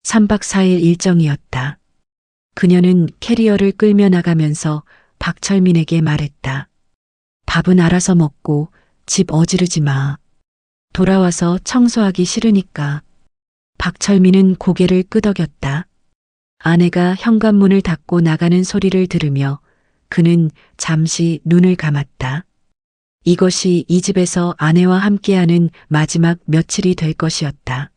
3박 4일 일정이었다. 그녀는 캐리어를 끌며 나가면서 박철민에게 말했다. 밥은 알아서 먹고 집 어지르지 마. 돌아와서 청소하기 싫으니까. 박철민은 고개를 끄덕였다. 아내가 현관문을 닫고 나가는 소리를 들으며 그는 잠시 눈을 감았다. 이것이 이 집에서 아내와 함께하는 마지막 며칠이 될 것이었다.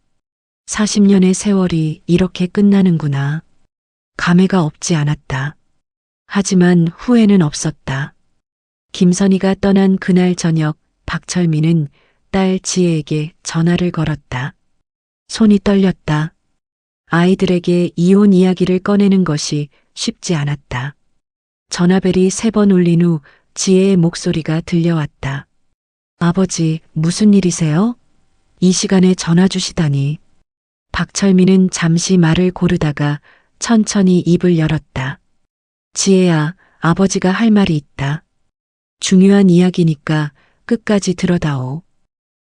40년의 세월이 이렇게 끝나는구나. 감회가 없지 않았다. 하지만 후회는 없었다. 김선희가 떠난 그날 저녁 박철민은 딸 지혜에게 전화를 걸었다. 손이 떨렸다. 아이들에게 이혼 이야기를 꺼내는 것이 쉽지 않았다. 전화벨이 3번 울린 후 지혜의 목소리가 들려왔다. 아버지, 무슨 일이세요? 이 시간에 전화 주시다니. 박철민은 잠시 말을 고르다가 천천히 입을 열었다. 지혜야, 아버지가 할 말이 있다. 중요한 이야기니까 끝까지 들어다오.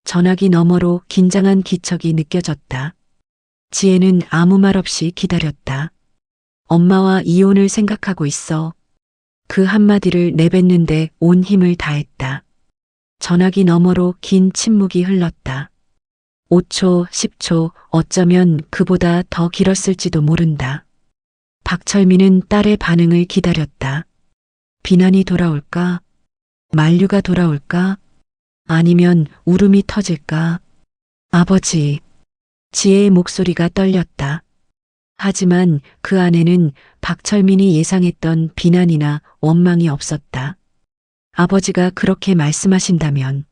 전화기 너머로 긴장한 기척이 느껴졌다. 지혜는 아무 말 없이 기다렸다. 엄마와 이혼을 생각하고 있어. 그 한마디를 내뱉는데 온 힘을 다했다. 전화기 너머로 긴 침묵이 흘렀다. 5초, 10초, 어쩌면 그보다 더 길었을지도 모른다. 박철민은 딸의 반응을 기다렸다. 비난이 돌아올까? 만류가 돌아올까? 아니면 울음이 터질까? 아버지. 지혜의 목소리가 떨렸다. 하지만 그 안에는 박철민이 예상했던 비난이나 원망이 없었다. 아버지가 그렇게 말씀하신다면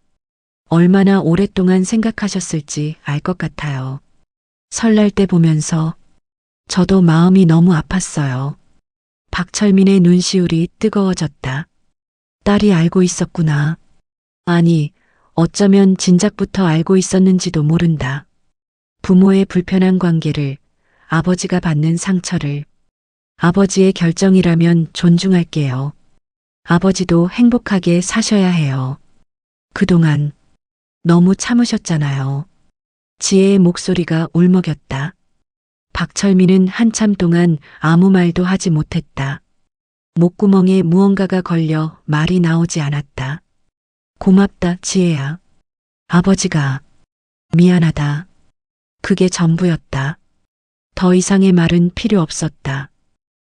얼마나 오랫동안 생각하셨을지 알 것 같아요. 설날 때 보면서 저도 마음이 너무 아팠어요. 박철민의 눈시울이 뜨거워졌다. 딸이 알고 있었구나. 아니, 어쩌면 진작부터 알고 있었는지도 모른다. 부모의 불편한 관계를, 아버지가 받는 상처를. 아버지의 결정이라면 존중할게요. 아버지도 행복하게 사셔야 해요. 그동안 너무 참으셨잖아요. 지혜의 목소리가 울먹였다. 박철민은 한참 동안 아무 말도 하지 못했다. 목구멍에 무언가가 걸려 말이 나오지 않았다. 고맙다, 지혜야. 아버지가 미안하다. 그게 전부였다. 더 이상의 말은 필요 없었다.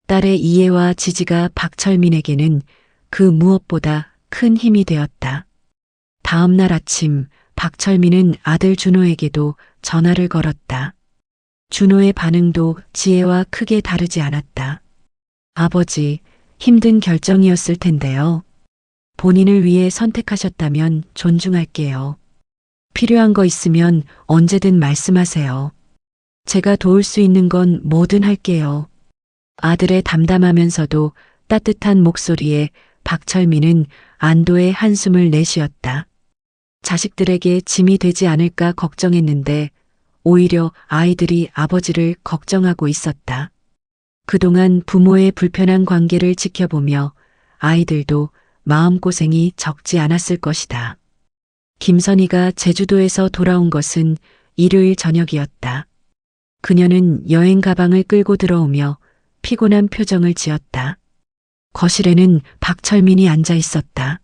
딸의 이해와 지지가 박철민에게는 그 무엇보다 큰 힘이 되었다. 다음 날 아침 박철민은 아들 준호에게도 전화를 걸었다. 준호의 반응도 지혜와 크게 다르지 않았다. 아버지, 힘든 결정이었을 텐데요. 본인을 위해 선택하셨다면 존중할게요. 필요한 거 있으면 언제든 말씀하세요. 제가 도울 수 있는 건 뭐든 할게요. 아들의 담담하면서도 따뜻한 목소리에 박철민은 안도의 한숨을 내쉬었다. 자식들에게 짐이 되지 않을까 걱정했는데 오히려 아이들이 아버지를 걱정하고 있었다. 그동안 부모의 불편한 관계를 지켜보며 아이들도 마음고생이 적지 않았을 것이다. 김선희가 제주도에서 돌아온 것은 일요일 저녁이었다. 그녀는 여행 가방을 끌고 들어오며 피곤한 표정을 지었다. 거실에는 박철민이 앉아 있었다.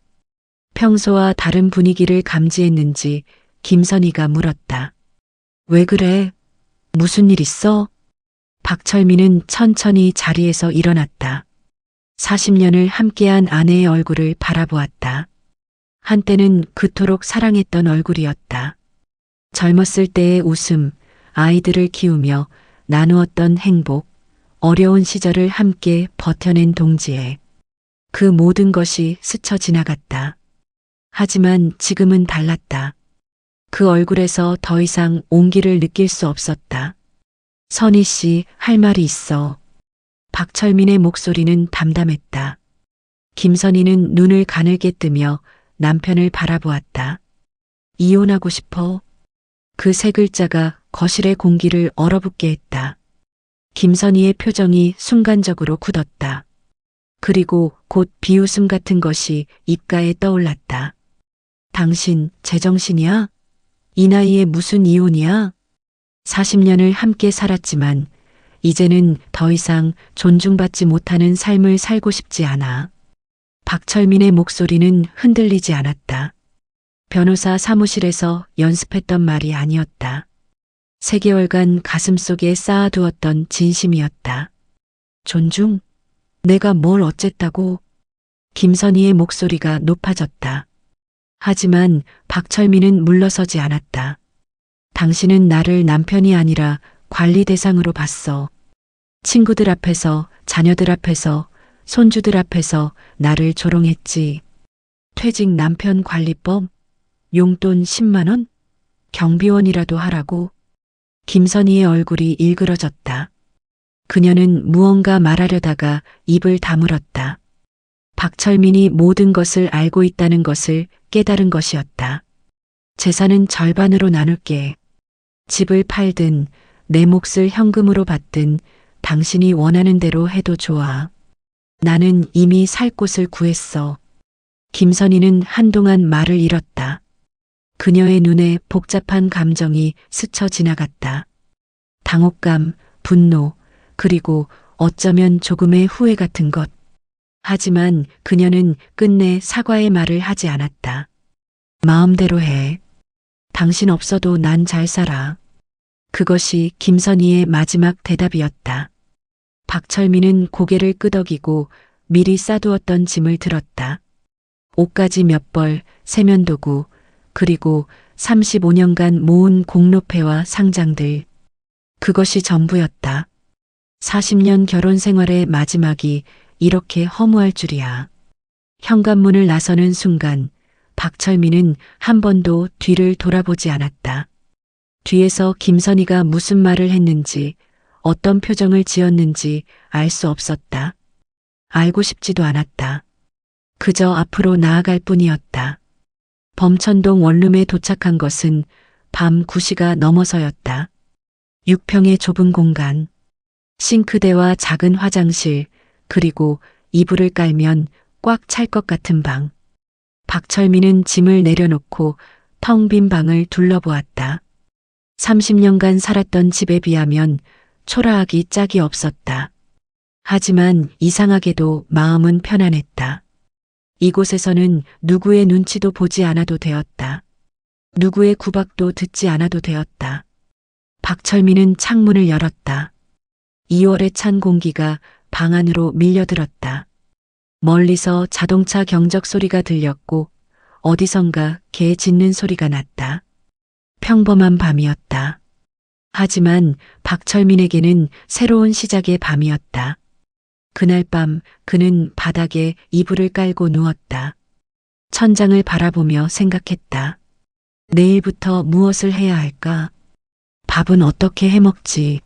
평소와 다른 분위기를 감지했는지 김선희가 물었다. 왜 그래? 무슨 일 있어? 박철민은 천천히 자리에서 일어났다. 40년을 함께한 아내의 얼굴을 바라보았다. 한때는 그토록 사랑했던 얼굴이었다. 젊었을 때의 웃음, 아이들을 키우며 나누었던 행복, 어려운 시절을 함께 버텨낸 동지애. 그 모든 것이 스쳐 지나갔다. 하지만 지금은 달랐다. 그 얼굴에서 더 이상 온기를 느낄 수 없었다. 선희 씨, 할 말이 있어. 박철민의 목소리는 담담했다. 김선희는 눈을 가늘게 뜨며 남편을 바라보았다. 이혼하고 싶어? 그 세 글자가 거실의 공기를 얼어붙게 했다. 김선희의 표정이 순간적으로 굳었다. 그리고 곧 비웃음 같은 것이 입가에 떠올랐다. 당신 제정신이야? 이 나이에 무슨 이혼이야? 40년을 함께 살았지만 이제는 더 이상 존중받지 못하는 삶을 살고 싶지 않아. 박철민의 목소리는 흔들리지 않았다. 변호사 사무실에서 연습했던 말이 아니었다. 3개월간 가슴속에 쌓아두었던 진심이었다. 존중? 내가 뭘 어쨌다고? 김선희의 목소리가 높아졌다. 하지만 박철민은 물러서지 않았다. 당신은 나를 남편이 아니라 관리 대상으로 봤어. 친구들 앞에서, 자녀들 앞에서, 손주들 앞에서 나를 조롱했지. 퇴직 남편 관리법? 용돈 10만 원? 경비원이라도 하라고? 김선희의 얼굴이 일그러졌다. 그녀는 무언가 말하려다가 입을 다물었다. 박철민이 모든 것을 알고 있다는 것을 깨달은 것이었다. 재산은 절반으로 나눌게. 집을 팔든 내 몫을 현금으로 받든 당신이 원하는 대로 해도 좋아. 나는 이미 살 곳을 구했어. 김선희는 한동안 말을 잃었다. 그녀의 눈에 복잡한 감정이 스쳐 지나갔다. 당혹감, 분노, 그리고 어쩌면 조금의 후회 같은 것. 하지만 그녀는 끝내 사과의 말을 하지 않았다. 마음대로 해. 당신 없어도 난 잘 살아. 그것이 김선희의 마지막 대답이었다. 박철민은 고개를 끄덕이고 미리 싸두었던 짐을 들었다. 옷가지 몇 벌, 세면도구, 그리고 35년간 모은 공로패와 상장들. 그것이 전부였다. 40년 결혼 생활의 마지막이 이렇게 허무할 줄이야. 현관문을 나서는 순간 박철민은 한 번도 뒤를 돌아보지 않았다. 뒤에서 김선희가 무슨 말을 했는지, 어떤 표정을 지었는지 알 수 없었다. 알고 싶지도 않았다. 그저 앞으로 나아갈 뿐이었다. 범천동 원룸에 도착한 것은 밤 9시가 넘어서였다. 6평의 좁은 공간, 싱크대와 작은 화장실, 그리고 이불을 깔면 꽉 찰 것 같은 방. 박철민은 짐을 내려놓고 텅 빈 방을 둘러보았다. 30년간 살았던 집에 비하면 초라하기 짝이 없었다. 하지만 이상하게도 마음은 편안했다. 이곳에서는 누구의 눈치도 보지 않아도 되었다. 누구의 구박도 듣지 않아도 되었다. 박철민은 창문을 열었다. 2월에 찬 공기가 방 안으로 밀려들었다. 멀리서 자동차 경적 소리가 들렸고 어디선가 개 짖는 소리가 났다. 평범한 밤이었다. 하지만 박철민에게는 새로운 시작의 밤이었다. 그날 밤 그는 바닥에 이불을 깔고 누웠다. 천장을 바라보며 생각했다. 내일부터 무엇을 해야 할까? 밥은 어떻게 해먹지?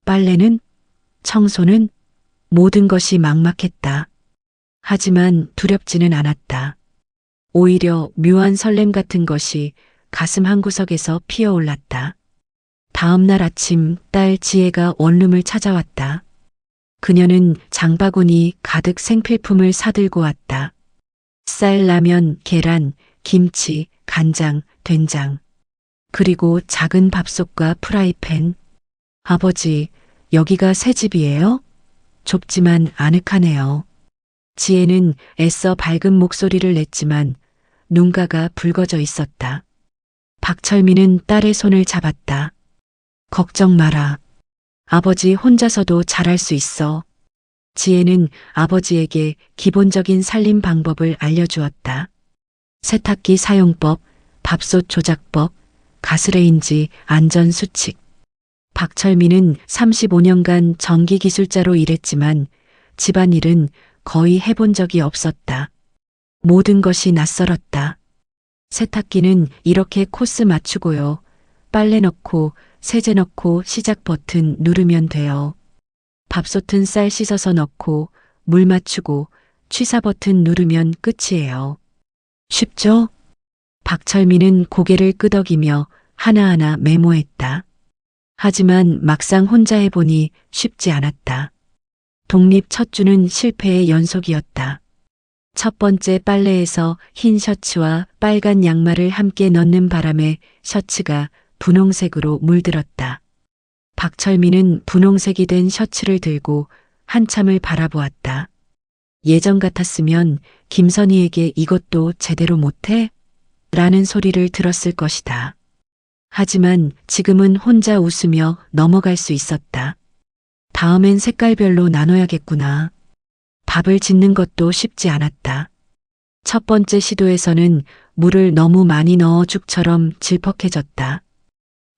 빨래는? 청소는? 모든 것이 막막했다. 하지만 두렵지는 않았다. 오히려 묘한 설렘 같은 것이 가슴 한구석에서 피어올랐다. 다음 날 아침 딸 지혜가 원룸을 찾아왔다. 그녀는 장바구니 가득 생필품을 사들고 왔다. 쌀, 라면, 계란, 김치, 간장, 된장, 그리고 작은 밥솥과 프라이팬. 아버지, 여기가 새 집이에요? 좁지만 아늑하네요. 지혜는 애써 밝은 목소리를 냈지만 눈가가 붉어져 있었다. 박철민은 딸의 손을 잡았다. 걱정 마라. 아버지 혼자서도 잘할 수 있어. 지혜는 아버지에게 기본적인 살림 방법을 알려주었다. 세탁기 사용법, 밥솥 조작법, 가스레인지 안전 수칙. 박철민은 35년간 전기기술자로 일했지만 집안일은 거의 해본 적이 없었다. 모든 것이 낯설었다. 세탁기는 이렇게 코스 맞추고요. 빨래 넣고 세제 넣고 시작 버튼 누르면 돼요. 밥솥은 쌀 씻어서 넣고 물 맞추고 취사 버튼 누르면 끝이에요. 쉽죠? 박철민은 고개를 끄덕이며 하나하나 메모했다. 하지만 막상 혼자 해보니 쉽지 않았다. 독립 첫 주는 실패의 연속이었다. 첫 번째 빨래에서 흰 셔츠와 빨간 양말을 함께 넣는 바람에 셔츠가 분홍색으로 물들었다. 박철민은 분홍색이 된 셔츠를 들고 한참을 바라보았다. 예전 같았으면 김선희에게 이것도 제대로 못해? 라는 소리를 들었을 것이다. 하지만 지금은 혼자 웃으며 넘어갈 수 있었다. 다음엔 색깔별로 나눠야겠구나. 밥을 짓는 것도 쉽지 않았다. 첫 번째 시도에서는 물을 너무 많이 넣어 죽처럼 질퍽해졌다.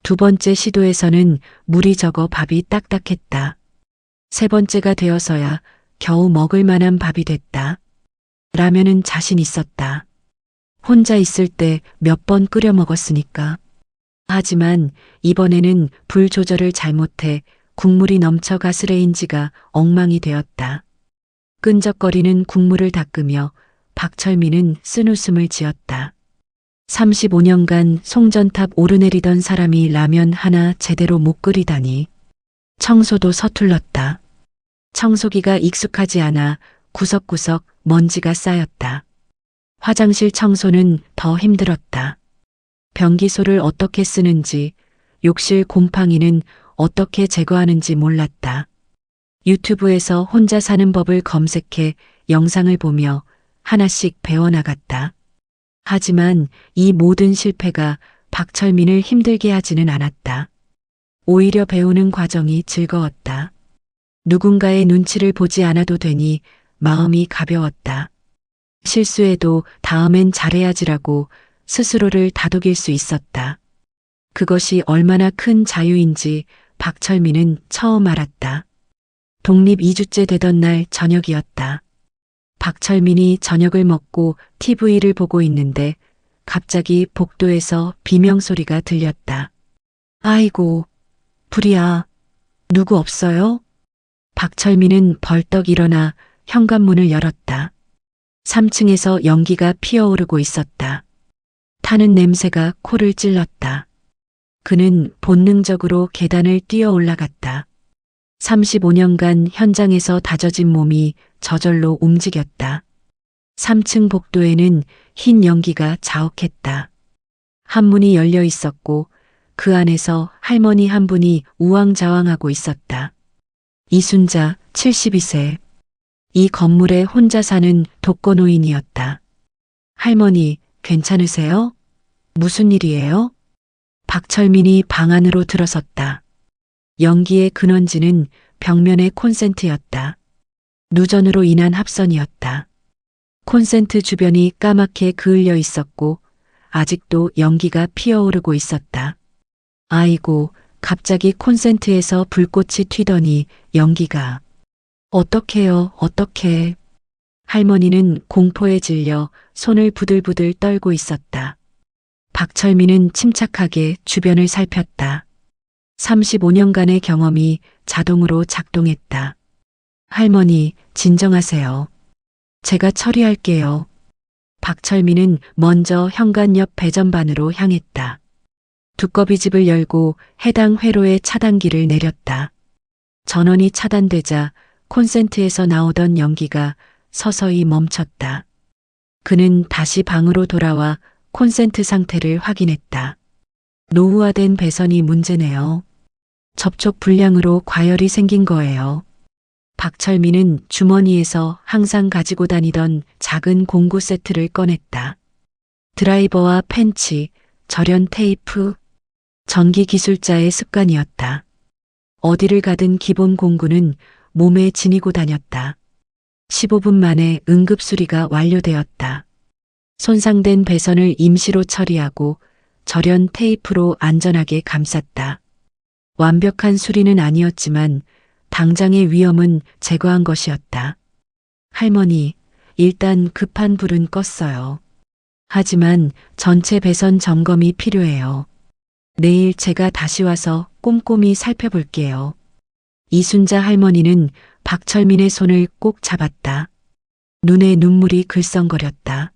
두 번째 시도에서는 물이 적어 밥이 딱딱했다. 세 번째가 되어서야 겨우 먹을 만한 밥이 됐다. 라면은 자신 있었다. 혼자 있을 때 몇 번 끓여 먹었으니까. 하지만 이번에는 불 조절을 잘못해 국물이 넘쳐 가스레인지가 엉망이 되었다. 끈적거리는 국물을 닦으며 박철민은 쓴웃음을 지었다. 35년간 송전탑 오르내리던 사람이 라면 하나 제대로 못 끓이다니. 청소도 서툴렀다. 청소기가 익숙하지 않아 구석구석 먼지가 쌓였다. 화장실 청소는 더 힘들었다. 변기소를 어떻게 쓰는지, 욕실 곰팡이는 어떻게 제거하는지 몰랐다. 유튜브에서 혼자 사는 법을 검색해 영상을 보며 하나씩 배워나갔다. 하지만 이 모든 실패가 박철민을 힘들게 하지는 않았다. 오히려 배우는 과정이 즐거웠다. 누군가의 눈치를 보지 않아도 되니 마음이 가벼웠다. 실수해도 다음엔 잘해야지라고 스스로를 다독일 수 있었다. 그것이 얼마나 큰 자유인지 박철민은 처음 알았다. 독립 2주째 되던 날 저녁이었다. 박철민이 저녁을 먹고 TV를 보고 있는데 갑자기 복도에서 비명소리가 들렸다. 아이고, 불이야. 누구 없어요? 박철민은 벌떡 일어나 현관문을 열었다. 3층에서 연기가 피어오르고 있었다. 타는 냄새가 코를 찔렀다. 그는 본능적으로 계단을 뛰어 올라갔다. 35년간 현장에서 다져진 몸이 저절로 움직였다. 3층 복도에는 흰 연기가 자욱했다. 한문이 열려 있었고 그 안에서 할머니 한 분이 우왕좌왕하고 있었다. 이순자 72세. 이 건물에 혼자 사는 독거노인이었다. 할머니, 괜찮으세요? 무슨 일이에요? 박철민이 방 안으로 들어섰다. 연기의 근원지는 벽면의 콘센트였다. 누전으로 인한 합선이었다. 콘센트 주변이 까맣게 그을려 있었고 아직도 연기가 피어오르고 있었다. 아이고, 갑자기 콘센트에서 불꽃이 튀더니 연기가. 어떡해요, 어떡해. 할머니는 공포에 질려 손을 부들부들 떨고 있었다. 박철민은 침착하게 주변을 살폈다. 35년간의 경험이 자동으로 작동했다. 할머니, 진정하세요. 제가 처리할게요. 박철민은 먼저 현관 옆 배전반으로 향했다. 두꺼비 집을 열고 해당 회로의 차단기를 내렸다. 전원이 차단되자 콘센트에서 나오던 연기가 서서히 멈췄다. 그는 다시 방으로 돌아와 콘센트 상태를 확인했다. 노후화된 배선이 문제네요. 접촉 불량으로 과열이 생긴 거예요. 박철민은 주머니에서 항상 가지고 다니던 작은 공구 세트를 꺼냈다. 드라이버와 펜치, 절연 테이프, 전기 기술자의 습관이었다. 어디를 가든 기본 공구는 몸에 지니고 다녔다. 15분 만에 응급 수리가 완료되었다. 손상된 배선을 임시로 처리하고 절연 테이프로 안전하게 감쌌다. 완벽한 수리는 아니었지만 당장의 위험은 제거한 것이었다. 할머니, 일단 급한 불은 껐어요. 하지만 전체 배선 점검이 필요해요. 내일 제가 다시 와서 꼼꼼히 살펴볼게요. 이순자 할머니는 박철민의 손을 꼭 잡았다. 눈에 눈물이 글썽거렸다.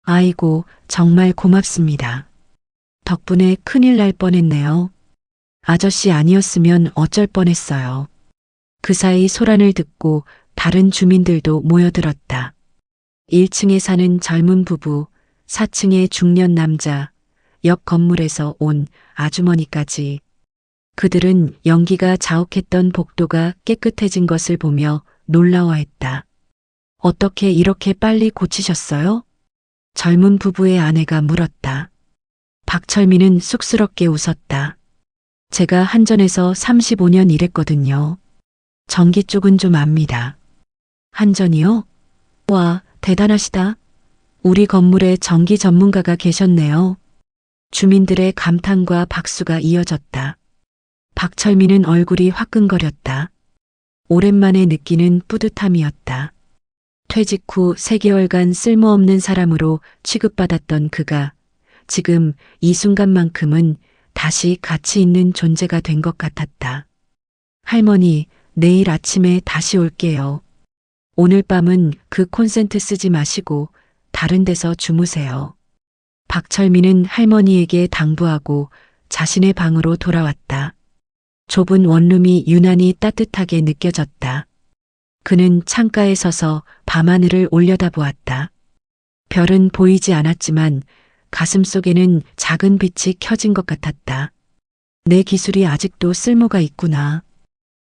아이고, 정말 고맙습니다. 덕분에 큰일 날 뻔했네요. 아저씨 아니었으면 어쩔 뻔했어요. 그 사이 소란을 듣고 다른 주민들도 모여들었다. 1층에 사는 젊은 부부, 4층의 중년 남자, 옆 건물에서 온 아주머니까지. 그들은 연기가 자욱했던 복도가 깨끗해진 것을 보며 놀라워했다. 어떻게 이렇게 빨리 고치셨어요? 젊은 부부의 아내가 물었다. 박철민은 쑥스럽게 웃었다. 제가 한전에서 35년 일했거든요. 전기 쪽은 좀 압니다. 한전이요? 와, 대단하시다. 우리 건물에 전기 전문가가 계셨네요. 주민들의 감탄과 박수가 이어졌다. 박철민은 얼굴이 화끈거렸다. 오랜만에 느끼는 뿌듯함이었다. 퇴직 후 3개월간 쓸모없는 사람으로 취급받았던 그가 지금 이 순간만큼은 다시 가치 있는 존재가 된 것 같았다. 할머니, 내일 아침에 다시 올게요. 오늘 밤은 그 콘센트 쓰지 마시고 다른 데서 주무세요. 박철민은 할머니에게 당부하고 자신의 방으로 돌아왔다. 좁은 원룸이 유난히 따뜻하게 느껴졌다. 그는 창가에 서서 밤하늘을 올려다보았다. 별은 보이지 않았지만 가슴속에는 작은 빛이 켜진 것 같았다. 내 기술이 아직도 쓸모가 있구나.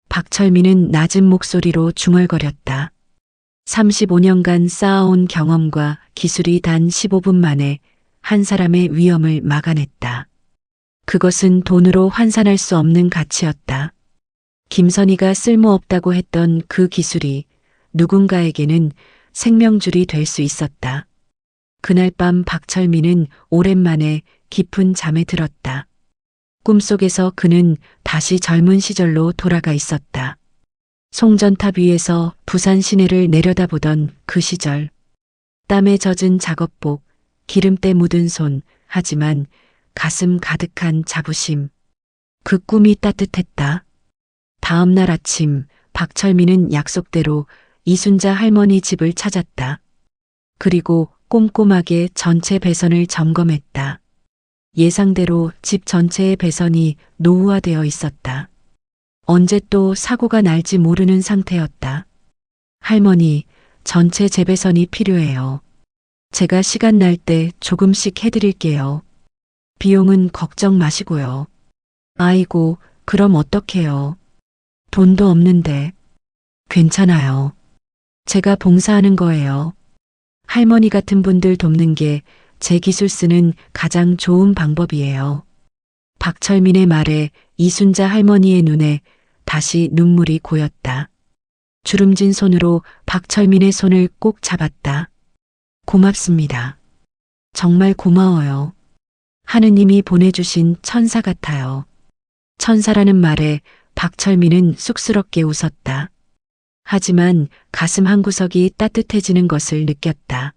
박철민은 낮은 목소리로 중얼거렸다. 35년간 쌓아온 경험과 기술이 단 15분 만에 한 사람의 위험을 막아냈다. 그것은 돈으로 환산할 수 없는 가치였다. 김선희가 쓸모없다고 했던 그 기술이 누군가에게는 생명줄이 될 수 있었다. 그날 밤 박철민은 오랜만에 깊은 잠에 들었다. 꿈속에서 그는 다시 젊은 시절로 돌아가 있었다. 송전탑 위에서 부산 시내를 내려다보던 그 시절. 땀에 젖은 작업복, 기름때 묻은 손, 하지만 가슴 가득한 자부심. 그 꿈이 따뜻했다. 다음 날 아침 박철민은 약속대로 이순자 할머니 집을 찾았다. 그리고 꼼꼼하게 전체 배선을 점검했다. 예상대로 집 전체의 배선이 노후화되어 있었다. 언제 또 사고가 날지 모르는 상태였다. 할머니, 전체 재배선이 필요해요. 제가 시간 날 때 조금씩 해드릴게요. 비용은 걱정 마시고요. 아이고, 그럼 어떡해요. 돈도 없는데. 괜찮아요. 제가 봉사하는 거예요. 할머니 같은 분들 돕는 게 제 기술 쓰는 가장 좋은 방법이에요. 박철민의 말에 이순자 할머니의 눈에 다시 눈물이 고였다. 주름진 손으로 박철민의 손을 꼭 잡았다. 고맙습니다. 정말 고마워요. 하느님이 보내주신 천사 같아요. 천사라는 말에 박철민은 쑥스럽게 웃었다. 하지만 가슴 한구석이 따뜻해지는 것을 느꼈다.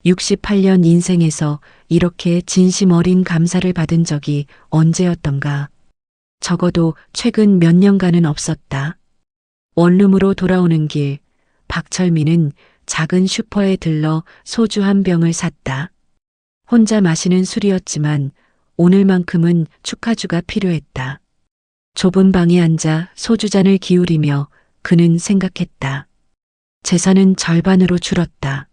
68년 인생에서 이렇게 진심 어린 감사를 받은 적이 언제였던가. 적어도 최근 몇 년간은 없었다. 원룸으로 돌아오는 길, 박철민은 작은 슈퍼에 들러 소주 한 병을 샀다. 혼자 마시는 술이었지만 오늘만큼은 축하주가 필요했다. 좁은 방에 앉아 소주잔을 기울이며 그는 생각했다. 재산은 절반으로 줄었다.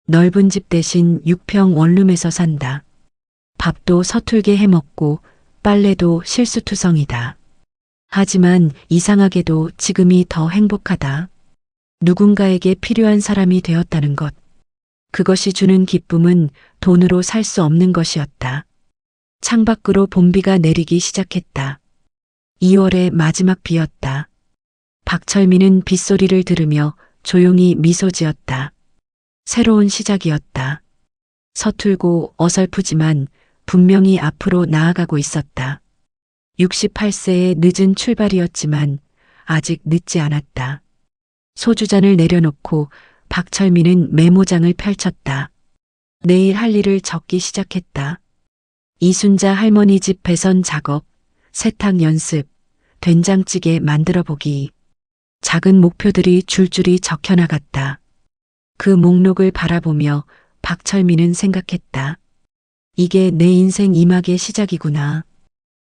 넓은 집 대신 6평 원룸에서 산다. 밥도 서툴게 해먹고 빨래도 실수투성이다. 하지만 이상하게도 지금이 더 행복하다. 누군가에게 필요한 사람이 되었다는 것. 그것이 주는 기쁨은 돈으로 살 수 없는 것이었다. 창밖으로 봄비가 내리기 시작했다. 2월의 마지막 비였다. 박철민은 빗소리를 들으며 조용히 미소 지었다. 새로운 시작이었다. 서툴고 어설프지만 분명히 앞으로 나아가고 있었다. 68세의 늦은 출발이었지만 아직 늦지 않았다. 소주잔을 내려놓고 박철민은 메모장을 펼쳤다. 내일 할 일을 적기 시작했다. 이순자 할머니 집 배선 작업, 세탁 연습, 된장찌개 만들어 보기. 작은 목표들이 줄줄이 적혀 나갔다. 그 목록을 바라보며 박철민은 생각했다. 이게 내 인생 2막의 시작이구나.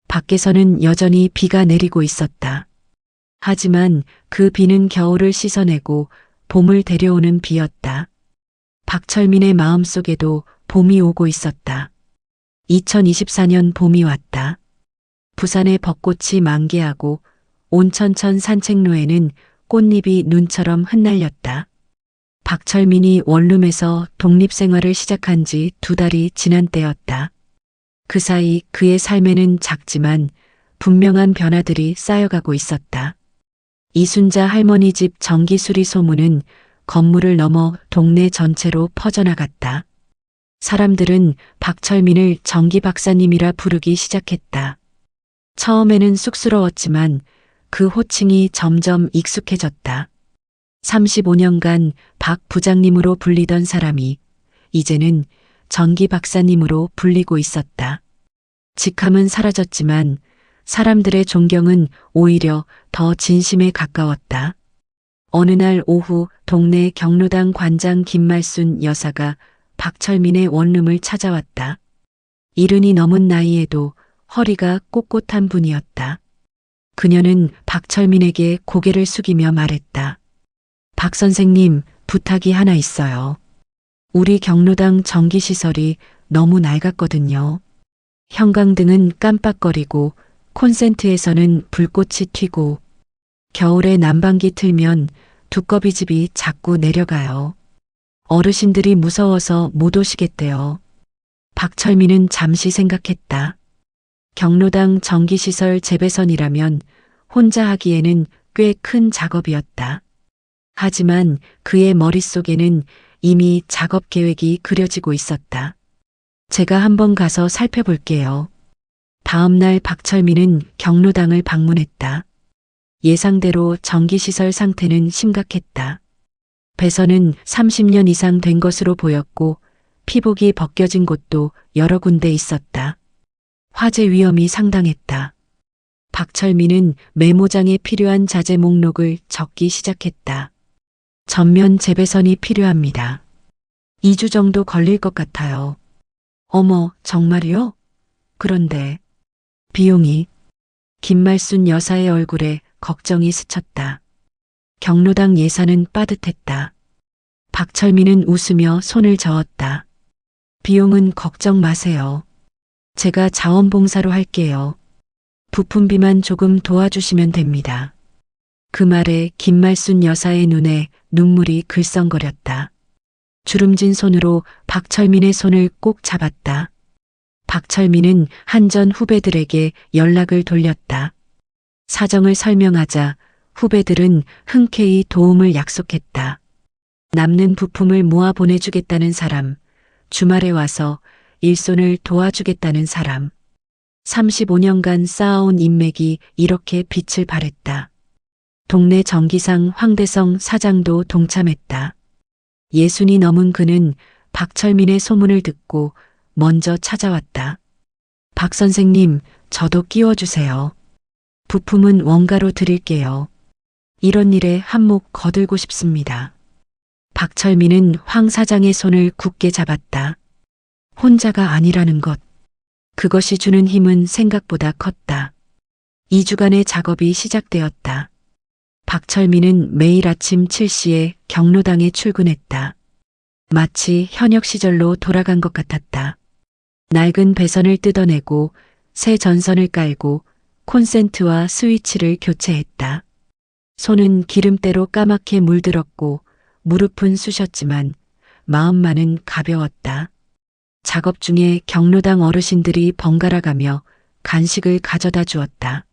밖에서는 여전히 비가 내리고 있었다. 하지만 그 비는 겨울을 씻어내고 봄을 데려오는 비였다. 박철민의 마음속에도 봄이 오고 있었다. 2024년 봄이 왔다. 부산의 벚꽃이 만개하고 온천천 산책로에는 꽃잎이 눈처럼 흩날렸다. 박철민이 원룸에서 독립생활을 시작한 지 2달이 지난 때였다. 그 사이 그의 삶에는 작지만 분명한 변화들이 쌓여가고 있었다. 이순자 할머니 집 전기 수리 소문은 건물을 넘어 동네 전체로 퍼져나갔다. 사람들은 박철민을 전기 박사님이라 부르기 시작했다. 처음에는 쑥스러웠지만 그 호칭이 점점 익숙해졌다. 35년간 박 부장님으로 불리던 사람이 이제는 전기 박사님으로 불리고 있었다. 직함은 사라졌지만 사람들의 존경은 오히려 더 진심에 가까웠다. 어느 날 오후 동네 경로당 관장 김말순 여사가 박철민의 원룸을 찾아왔다. 70이 넘은 나이에도 허리가 꼿꼿한 분이었다. 그녀는 박철민에게 고개를 숙이며 말했다. 박 선생님, 부탁이 하나 있어요. 우리 경로당 전기시설이 너무 낡았거든요. 형광등은 깜빡거리고 콘센트에서는 불꽃이 튀고 겨울에 난방기 틀면 두꺼비 집이 자꾸 내려가요. 어르신들이 무서워서 못 오시겠대요. 박철민은 잠시 생각했다. 경로당 전기시설 재배선이라면 혼자 하기에는 꽤 큰 작업이었다. 하지만 그의 머릿속에는 이미 작업 계획이 그려지고 있었다. 제가 한번 가서 살펴볼게요. 다음 날 박철민은 경로당을 방문했다. 예상대로 전기시설 상태는 심각했다. 배선은 30년 이상 된 것으로 보였고 피복이 벗겨진 곳도 여러 군데 있었다. 화재 위험이 상당했다. 박철민은 메모장에 필요한 자재 목록을 적기 시작했다. 전면 재배선이 필요합니다. 2주 정도 걸릴 것 같아요. 어머, 정말요? 그런데 비용이. 김말순 여사의 얼굴에 걱정이 스쳤다. 경로당 예산은 빠듯했다. 박철민은 웃으며 손을 저었다. 비용은 걱정 마세요. 제가 자원봉사로 할게요. 부품비만 조금 도와주시면 됩니다. 그 말에 김말순 여사의 눈에 눈물이 글썽거렸다. 주름진 손으로 박철민의 손을 꼭 잡았다. 박철민은 한전 후배들에게 연락을 돌렸다. 사정을 설명하자 후배들은 흔쾌히 도움을 약속했다. 남는 부품을 모아 보내주겠다는 사람, 주말에 와서 일손을 도와주겠다는 사람. 35년간 쌓아온 인맥이 이렇게 빛을 발했다. 동네 전기상 황대성 사장도 동참했다. 60이 넘은 그는 박철민의 소문을 듣고 먼저 찾아왔다. 박 선생님, 저도 끼워주세요. 부품은 원가로 드릴게요. 이런 일에 한몫 거들고 싶습니다. 박철민은 황 사장의 손을 굳게 잡았다. 혼자가 아니라는 것. 그것이 주는 힘은 생각보다 컸다. 2주간의 작업이 시작되었다. 박철민은 매일 아침 7시에 경로당에 출근했다. 마치 현역 시절로 돌아간 것 같았다. 낡은 배선을 뜯어내고 새 전선을 깔고 콘센트와 스위치를 교체했다. 손은 기름때로 까맣게 물들었고 무릎은 쑤셨지만 마음만은 가벼웠다. 작업 중에 경로당 어르신들이 번갈아 가며 간식을 가져다 주었다.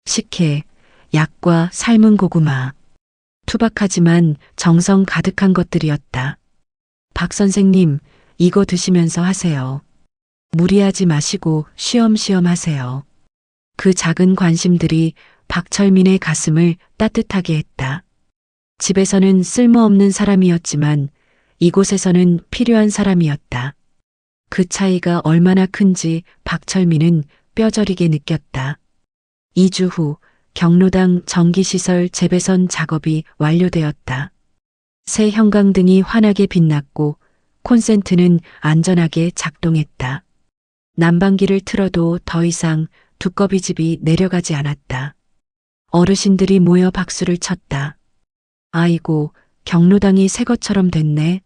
식혜, 약과 삶은 고구마. 투박하지만 정성 가득한 것들이었다. 박 선생님, 이거 드시면서 하세요. 무리하지 마시고 쉬엄쉬엄 하세요. 그 작은 관심들이 박철민의 가슴을 따뜻하게 했다. 집에서는 쓸모없는 사람이었지만 이곳에서는 필요한 사람이었다. 그 차이가 얼마나 큰지 박철민은 뼈저리게 느꼈다. 2주 후 경로당 전기시설 재배선 작업이 완료되었다. 새 형광등이 환하게 빛났고 콘센트는 안전하게 작동했다. 난방기를 틀어도 더 이상 두꺼비 집이 내려가지 않았다. 어르신들이 모여 박수를 쳤다. 아이고, 경로당이 새 것처럼 됐네.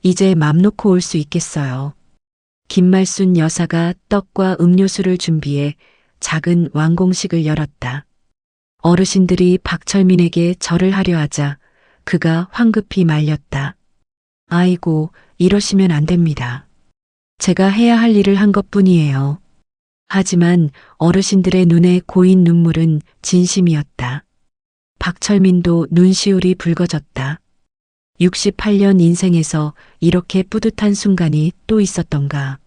이제 맘 놓고 올 수 있겠어요. 김말순 여사가 떡과 음료수를 준비해 작은 완공식을 열었다. 어르신들이 박철민에게 절을 하려 하자 그가 황급히 말렸다. 아이고, 이러시면 안 됩니다. 제가 해야 할 일을 한 것뿐이에요. 하지만 어르신들의 눈에 고인 눈물은 진심이었다. 박철민도 눈시울이 붉어졌다. 68년 인생에서 이렇게 뿌듯한 순간이 또 있었던가.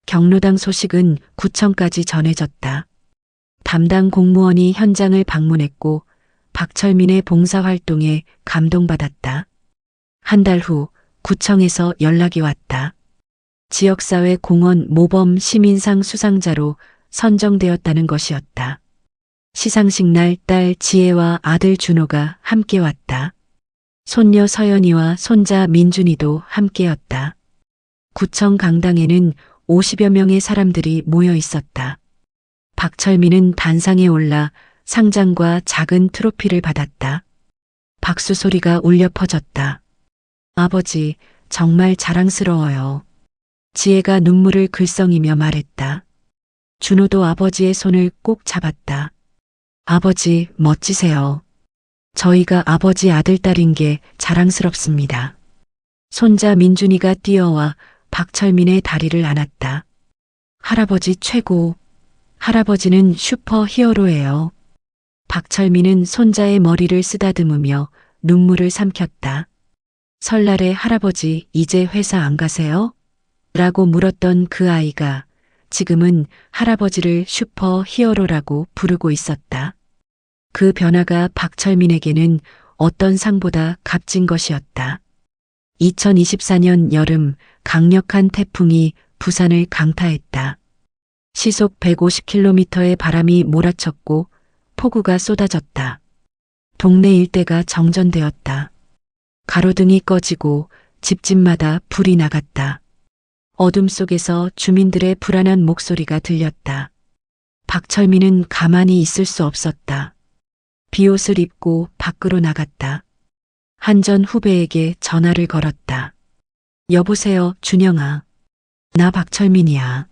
경로당 소식은 구청까지 전해졌다. 담당 공무원이 현장을 방문했고 박철민의 봉사활동에 감동받았다. 한 달 후 구청에서 연락이 왔다. 지역사회 공헌 모범 시민상 수상자로 선정되었다는 것이었다. 시상식 날 딸 지혜와 아들 준호가 함께 왔다. 손녀 서연이와 손자 민준이도 함께였다. 구청 강당에는 50여 명의 사람들이 모여 있었다. 박철민은 단상에 올라 상장과 작은 트로피를 받았다. 박수 소리가 울려 퍼졌다. 아버지, 정말 자랑스러워요. 지혜가 눈물을 글썽이며 말했다. 준호도 아버지의 손을 꼭 잡았다. 아버지, 멋지세요. 저희가 아버지 아들 딸인 게 자랑스럽습니다. 손자 민준이가 뛰어와 박철민의 다리를 안았다. 할아버지 최고. 할아버지는 슈퍼 히어로예요. 박철민은 손자의 머리를 쓰다듬으며 눈물을 삼켰다. 설날에 할아버지 이제 회사 안 가세요? 라고 물었던 그 아이가 지금은 할아버지를 슈퍼 히어로라고 부르고 있었다. 그 변화가 박철민에게는 어떤 상보다 값진 것이었다. 2024년 여름 강력한 태풍이 부산을 강타했다. 시속 150km의 바람이 몰아쳤고 폭우가 쏟아졌다. 동네 일대가 정전되었다. 가로등이 꺼지고 집집마다 불이 나갔다. 어둠 속에서 주민들의 불안한 목소리가 들렸다. 박철민은 가만히 있을 수 없었다. 비옷을 입고 밖으로 나갔다. 한 전 후배에게 전화를 걸었다. 여보세요, 준영아. 나 박철민이야.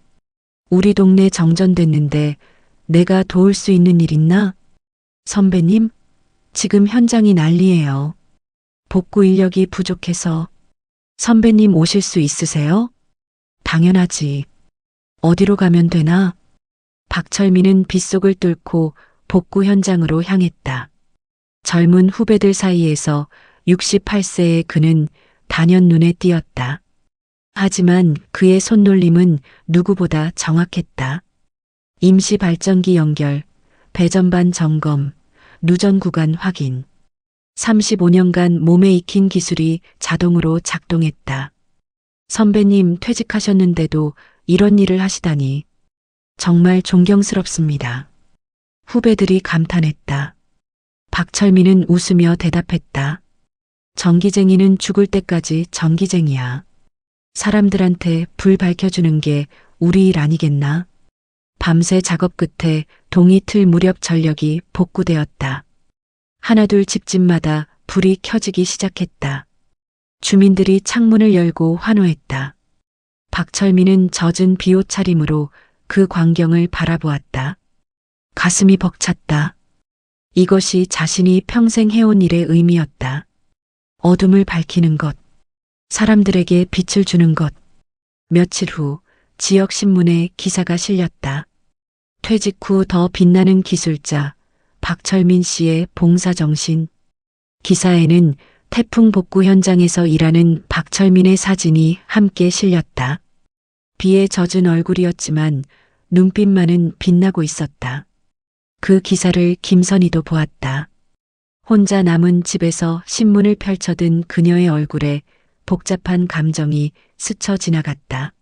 우리 동네 정전됐는데 내가 도울 수 있는 일 있나? 선배님, 지금 현장이 난리예요. 복구 인력이 부족해서. 선배님 오실 수 있으세요? 당연하지. 어디로 가면 되나? 박철민은 빗속을 뚫고 복구 현장으로 향했다. 젊은 후배들 사이에서 68세의 그는 단연 눈에 띄었다. 하지만 그의 손놀림은 누구보다 정확했다. 임시 발전기 연결, 배전반 점검, 누전 구간 확인. 35년간 몸에 익힌 기술이 자동으로 작동했다. 선배님 퇴직하셨는데도 이런 일을 하시다니 정말 존경스럽습니다. 후배들이 감탄했다. 박철민은 웃으며 대답했다. 전기쟁이는 죽을 때까지 전기쟁이야. 사람들한테 불 밝혀주는 게 우리 일 아니겠나? 밤새 작업 끝에 동이틀 무렵 전력이 복구되었다. 하나둘 집집마다 불이 켜지기 시작했다. 주민들이 창문을 열고 환호했다. 박철민은 젖은 비옷 차림으로 그 광경을 바라보았다. 가슴이 벅찼다. 이것이 자신이 평생 해온 일의 의미였다. 어둠을 밝히는 것, 사람들에게 빛을 주는 것. 며칠 후 지역 신문에 기사가 실렸다. 퇴직 후 더 빛나는 기술자 박철민 씨의 봉사정신. 기사에는 태풍 복구 현장에서 일하는 박철민의 사진이 함께 실렸다. 비에 젖은 얼굴이었지만 눈빛만은 빛나고 있었다. 그 기사를 김선희도 보았다. 혼자 남은 집에서 신문을 펼쳐든 그녀의 얼굴에 복잡한 감정이 스쳐 지나갔다.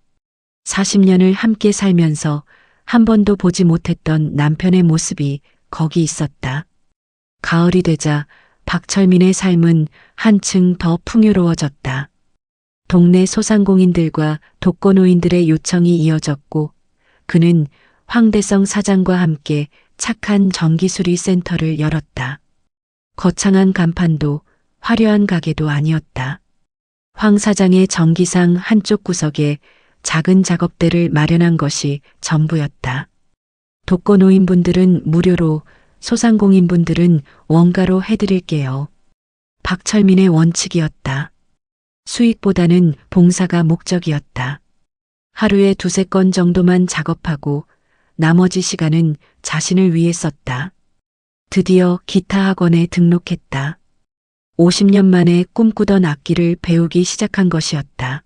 40년을 함께 살면서 한 번도 보지 못했던 남편의 모습이 거기 있었다. 가을이 되자 박철민의 삶은 한층 더 풍요로워졌다. 동네 소상공인들과 독거노인들의 요청이 이어졌고 그는 황대성 사장과 함께 착한 전기수리 센터를 열었다. 거창한 간판도 화려한 가게도 아니었다. 황 사장의 전기상 한쪽 구석에 작은 작업대를 마련한 것이 전부였다. 독거노인분들은 무료로, 소상공인분들은 원가로 해드릴게요. 박철민의 원칙이었다. 수익보다는 봉사가 목적이었다. 하루에 2~3건 정도만 작업하고 나머지 시간은 자신을 위해 썼다. 드디어 기타 학원에 등록했다. 50년 만에 꿈꾸던 악기를 배우기 시작한 것이었다.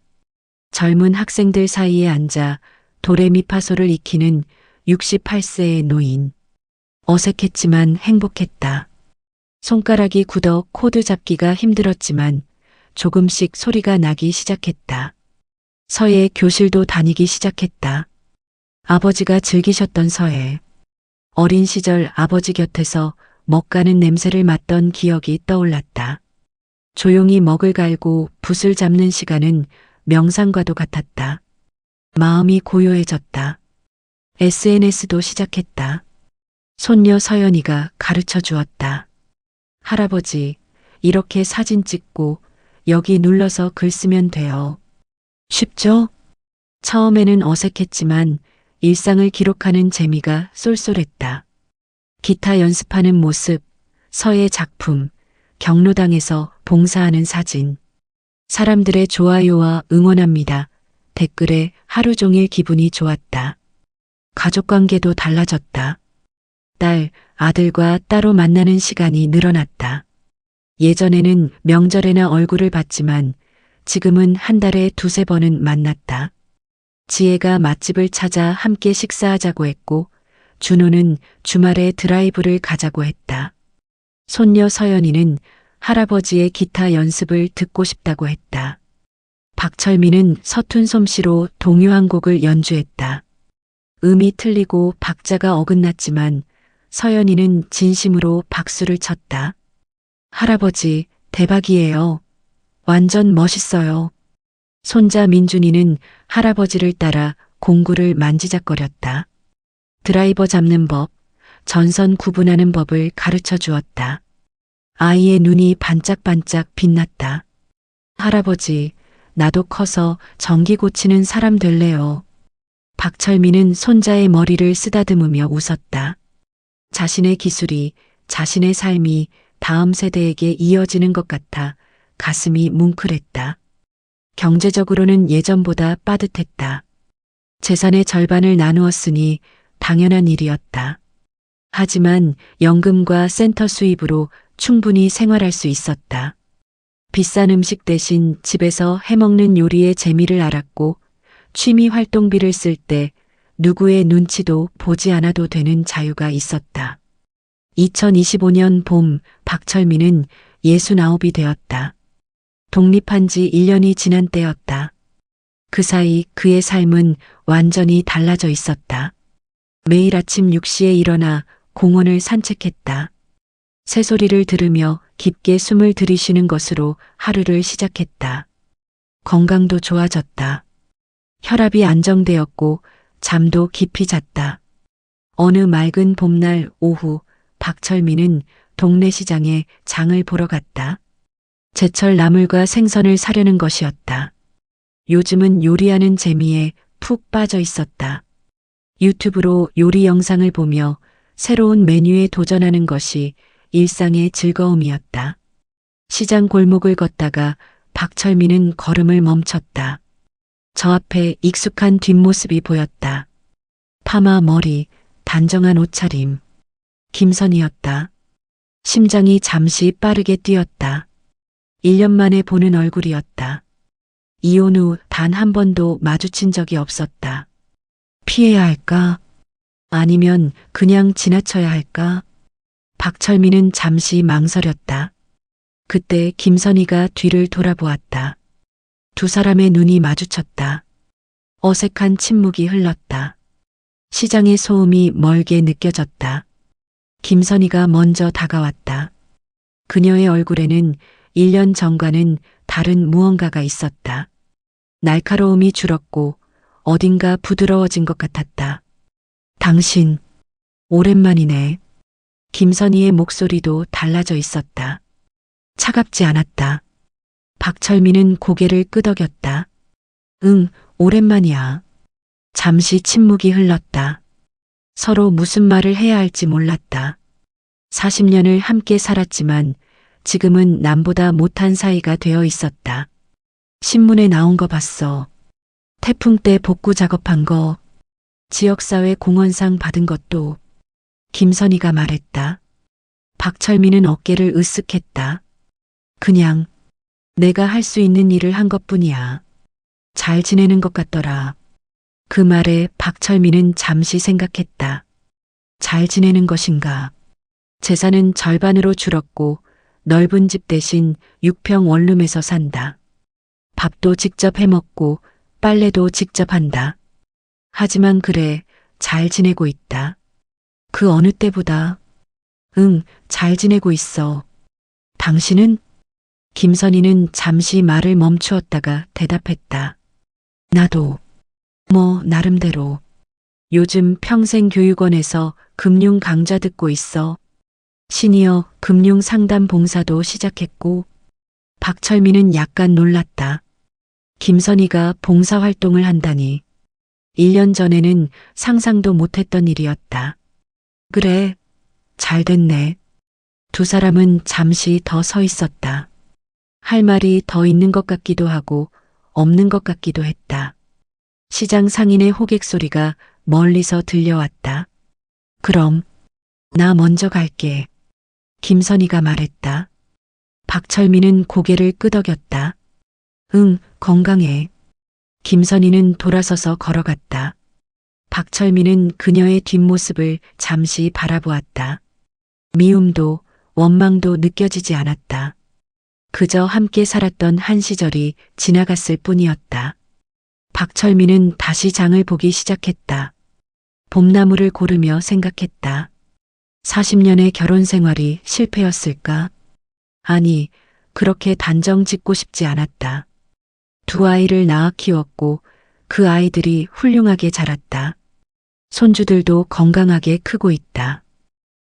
젊은 학생들 사이에 앉아 도레미파솔을 익히는 68세의 노인. 어색했지만 행복했다. 손가락이 굳어 코드 잡기가 힘들었지만 조금씩 소리가 나기 시작했다. 서예 교실도 다니기 시작했다. 아버지가 즐기셨던 서예. 어린 시절 아버지 곁에서 먹가는 냄새를 맡던 기억이 떠올랐다. 조용히 먹을 갈고 붓을 잡는 시간은 명상과도 같았다. 마음이 고요해졌다. SNS도 시작했다. 손녀 서연이가 가르쳐 주었다. 할아버지, 이렇게 사진 찍고 여기 눌러서 글 쓰면 돼요. 쉽죠? 처음에는 어색했지만 일상을 기록하는 재미가 쏠쏠했다. 기타 연습하는 모습, 서예 작품, 경로당에서 봉사하는 사진. 사람들의 좋아요와 응원합니다. 댓글에 하루 종일 기분이 좋았다. 가족관계도 달라졌다. 딸, 아들과 따로 만나는 시간이 늘어났다. 예전에는 명절에나 얼굴을 봤지만 지금은 한 달에 2~3번은 만났다. 지혜가 맛집을 찾아 함께 식사하자고 했고 준호는 주말에 드라이브를 가자고 했다. 손녀 서연이는 할아버지의 기타 연습을 듣고 싶다고 했다. 박철민은 서툰 솜씨로 동요 한 곡을 연주했다. 음이 틀리고 박자가 어긋났지만 서연이는 진심으로 박수를 쳤다. 할아버지, 대박이에요. 완전 멋있어요. 손자 민준이는 할아버지를 따라 공구를 만지작거렸다. 드라이버 잡는 법, 전선 구분하는 법을 가르쳐 주었다. 아이의 눈이 반짝반짝 빛났다. 할아버지, 나도 커서 전기 고치는 사람 될래요. 박철민은 손자의 머리를 쓰다듬으며 웃었다. 자신의 기술이, 자신의 삶이 다음 세대에게 이어지는 것 같아 가슴이 뭉클했다. 경제적으로는 예전보다 빠듯했다. 재산의 절반을 나누었으니 당연한 일이었다. 하지만 연금과 센터 수입으로 충분히 생활할 수 있었다. 비싼 음식 대신 집에서 해먹는 요리의 재미를 알았고 취미 활동비를 쓸 때 누구의 눈치도 보지 않아도 되는 자유가 있었다. 2025년 봄 박철민은 69이 되었다. 독립한 지 1년이 지난 때였다. 그 사이 그의 삶은 완전히 달라져 있었다. 매일 아침 6시에 일어나 공원을 산책했다. 새소리를 들으며 깊게 숨을 들이쉬는 것으로 하루를 시작했다. 건강도 좋아졌다. 혈압이 안정되었고 잠도 깊이 잤다. 어느 맑은 봄날 오후 박철민은 동네 시장에 장을 보러 갔다. 제철 나물과 생선을 사려는 것이었다. 요즘은 요리하는 재미에 푹 빠져 있었다. 유튜브로 요리 영상을 보며 새로운 메뉴에 도전하는 것이 일상의 즐거움이었다. 시장 골목을 걷다가 박철민은 걸음을 멈췄다. 저 앞에 익숙한 뒷모습이 보였다. 파마 머리, 단정한 옷차림. 김선이었다. 심장이 잠시 빠르게 뛰었다. 1년 만에 보는 얼굴이었다. 이혼 후 단 한 번도 마주친 적이 없었다. 피해야 할까? 아니면 그냥 지나쳐야 할까? 박철민은 잠시 망설였다. 그때 김선희가 뒤를 돌아보았다. 두 사람의 눈이 마주쳤다. 어색한 침묵이 흘렀다. 시장의 소음이 멀게 느껴졌다. 김선희가 먼저 다가왔다. 그녀의 얼굴에는 1년 전과는 다른 무언가가 있었다. 날카로움이 줄었고 어딘가 부드러워진 것 같았다. 당신, 오랜만이네. 김선희의 목소리도 달라져 있었다. 차갑지 않았다. 박철민은 고개를 끄덕였다. 응, 오랜만이야. 잠시 침묵이 흘렀다. 서로 무슨 말을 해야 할지 몰랐다. 40년을 함께 살았지만 지금은 남보다 못한 사이가 되어 있었다. 신문에 나온 거 봤어. 태풍 때 복구 작업한 거, 지역사회 공헌상 받은 것도. 김선희가 말했다. 박철민은 어깨를 으쓱했다. 그냥 내가 할 수 있는 일을 한 것뿐이야. 잘 지내는 것 같더라. 그 말에 박철민은 잠시 생각했다. 잘 지내는 것인가? 재산은 절반으로 줄었고 넓은 집 대신 6평 원룸에서 산다. 밥도 직접 해먹고 빨래도 직접 한다. 하지만 그래, 잘 지내고 있다. 그 어느 때보다. 응, 잘 지내고 있어. 당신은? 김선희는 잠시 말을 멈추었다가 대답했다. 나도. 뭐 나름대로. 요즘 평생교육원에서 금융 강좌 듣고 있어. 시니어 금융 상담 봉사도 시작했고. 박철민은 약간 놀랐다. 김선희가 봉사활동을 한다니. 1년 전에는 상상도 못했던 일이었다. 그래, 잘 됐네. 두 사람은 잠시 더 서 있었다. 할 말이 더 있는 것 같기도 하고 없는 것 같기도 했다. 시장 상인의 호객 소리가 멀리서 들려왔다. 그럼 나 먼저 갈게. 김선희가 말했다. 박철민은 고개를 끄덕였다. 응, 건강해. 김선희는 돌아서서 걸어갔다. 박철민은 그녀의 뒷모습을 잠시 바라보았다. 미움도 원망도 느껴지지 않았다. 그저 함께 살았던 한 시절이 지나갔을 뿐이었다. 박철민은 다시 장을 보기 시작했다. 봄나무를 고르며 생각했다. 40년의 결혼 생활이 실패였을까? 아니, 그렇게 단정 짓고 싶지 않았다. 두 아이를 낳아 키웠고 그 아이들이 훌륭하게 자랐다. 손주들도 건강하게 크고 있다.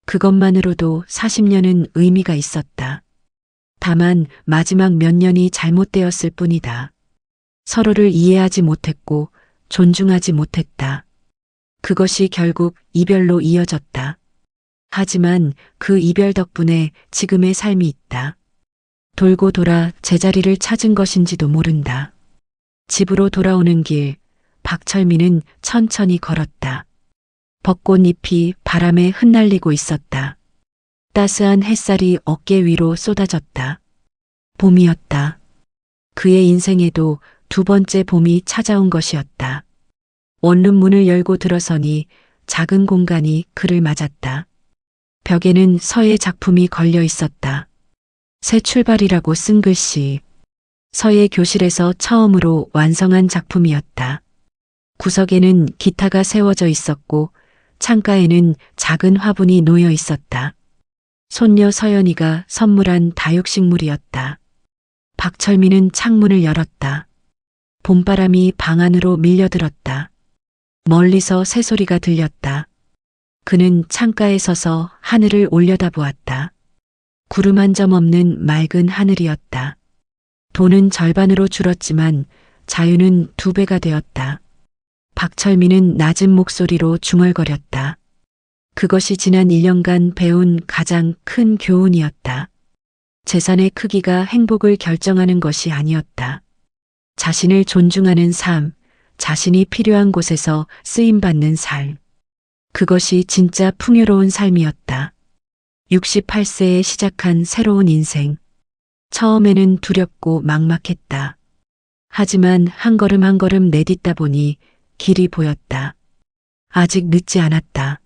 그것만으로도 40년은 의미가 있었다. 다만 마지막 몇 년이 잘못되었을 뿐이다. 서로를 이해하지 못했고 존중하지 못했다. 그것이 결국 이별로 이어졌다. 하지만 그 이별 덕분에 지금의 삶이 있다. 돌고 돌아 제자리를 찾은 것인지도 모른다. 집으로 돌아오는 길, 박철민은 천천히 걸었다. 벚꽃잎이 바람에 흩날리고 있었다. 따스한 햇살이 어깨 위로 쏟아졌다. 봄이었다. 그의 인생에도 두 번째 봄이 찾아온 것이었다. 원룸 문을 열고 들어서니 작은 공간이 그를 맞았다. 벽에는 서예 작품이 걸려 있었다. 새 출발이라고 쓴 글씨. 서예 교실에서 처음으로 완성한 작품이었다. 구석에는 기타가 세워져 있었고 창가에는 작은 화분이 놓여 있었다. 손녀 서연이가 선물한 다육식물이었다. 박철민은 창문을 열었다. 봄바람이 방 안으로 밀려들었다. 멀리서 새소리가 들렸다. 그는 창가에 서서 하늘을 올려다보았다. 구름 한 점 없는 맑은 하늘이었다. 돈은 절반으로 줄었지만 자유는 2배가 되었다. 박철민은 낮은 목소리로 중얼거렸다. 그것이 지난 1년간 배운 가장 큰 교훈이었다. 재산의 크기가 행복을 결정하는 것이 아니었다. 자신을 존중하는 삶, 자신이 필요한 곳에서 쓰임받는 삶. 그것이 진짜 풍요로운 삶이었다. 68세에 시작한 새로운 인생. 처음에는 두렵고 막막했다. 하지만 한 걸음 한 걸음 내딛다 보니 길이 보였다. 아직 늦지 않았다.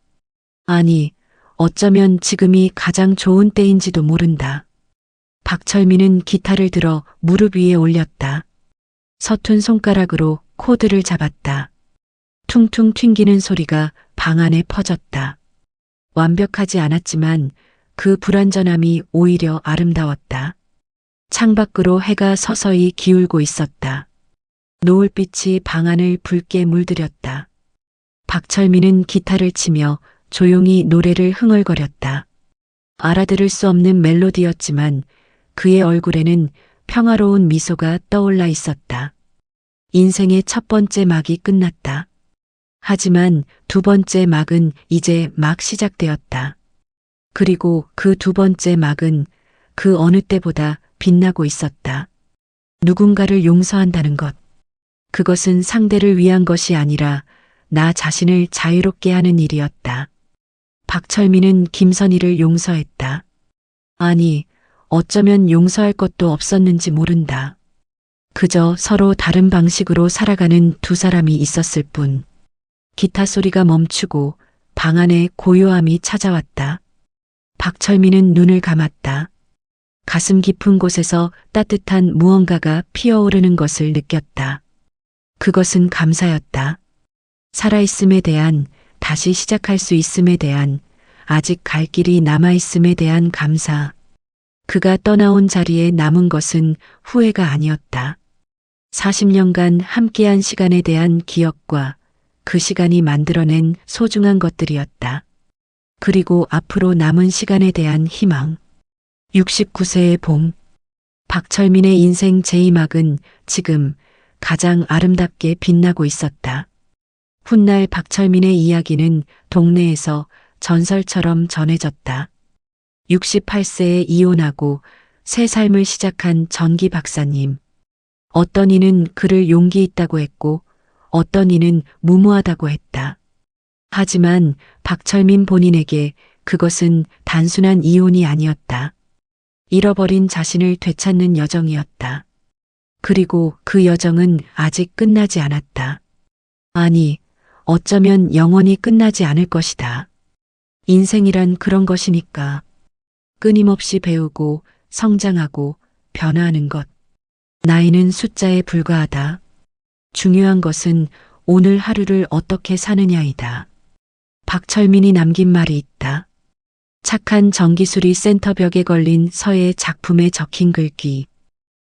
아니, 어쩌면 지금이 가장 좋은 때인지도 모른다. 박철민은 기타를 들어 무릎 위에 올렸다. 서툰 손가락으로 코드를 잡았다. 퉁퉁 튕기는 소리가 방 안에 퍼졌다. 완벽하지 않았지만 그 불완전함이 오히려 아름다웠다. 창밖으로 해가 서서히 기울고 있었다. 노을빛이 방 안을 붉게 물들였다. 박철민은 기타를 치며 조용히 노래를 흥얼거렸다. 알아들을 수 없는 멜로디였지만 그의 얼굴에는 평화로운 미소가 떠올라 있었다. 인생의 첫 번째 막이 끝났다. 하지만 두 번째 막은 이제 막 시작되었다. 그리고 그 두 번째 막은 그 어느 때보다 빛나고 있었다. 누군가를 용서한다는 것. 그것은 상대를 위한 것이 아니라 나 자신을 자유롭게 하는 일이었다. 박철민은 김선희를 용서했다. 아니, 어쩌면 용서할 것도 없었는지 모른다. 그저 서로 다른 방식으로 살아가는 두 사람이 있었을 뿐. 기타 소리가 멈추고 방 안에 고요함이 찾아왔다. 박철민은 눈을 감았다. 가슴 깊은 곳에서 따뜻한 무언가가 피어오르는 것을 느꼈다. 그것은 감사였다. 살아있음에 대한, 다시 시작할 수 있음에 대한, 아직 갈 길이 남아있음에 대한 감사. 그가 떠나온 자리에 남은 것은 후회가 아니었다. 40년간 함께한 시간에 대한 기억과 그 시간이 만들어낸 소중한 것들이었다. 그리고 앞으로 남은 시간에 대한 희망. 69세의 봄. 박철민의 인생 제2막은 지금 가장 아름답게 빛나고 있었다. 훗날 박철민의 이야기는 동네에서 전설처럼 전해졌다. 68세에 이혼하고 새 삶을 시작한 전기 박사님. 어떤 이는 그를 용기 있다고 했고 어떤 이는 무모하다고 했다. 하지만 박철민 본인에게 그것은 단순한 이혼이 아니었다. 잃어버린 자신을 되찾는 여정이었다. 그리고 그 여정은 아직 끝나지 않았다. 아니, 어쩌면 영원히 끝나지 않을 것이다. 인생이란 그런 것이니까. 끊임없이 배우고 성장하고 변화하는 것. 나이는 숫자에 불과하다. 중요한 것은 오늘 하루를 어떻게 사느냐이다. 박철민이 남긴 말이 있다. 착한 전기술이 센터벽에 걸린 서예 작품에 적힌 글귀.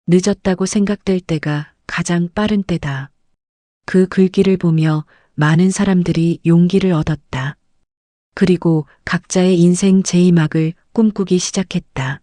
늦었다고 생각될 때가 가장 빠른 때다. 그 글귀를 보며 많은 사람들이 용기를 얻었다. 그리고 각자의 인생 제2막을 꿈꾸기 시작했다.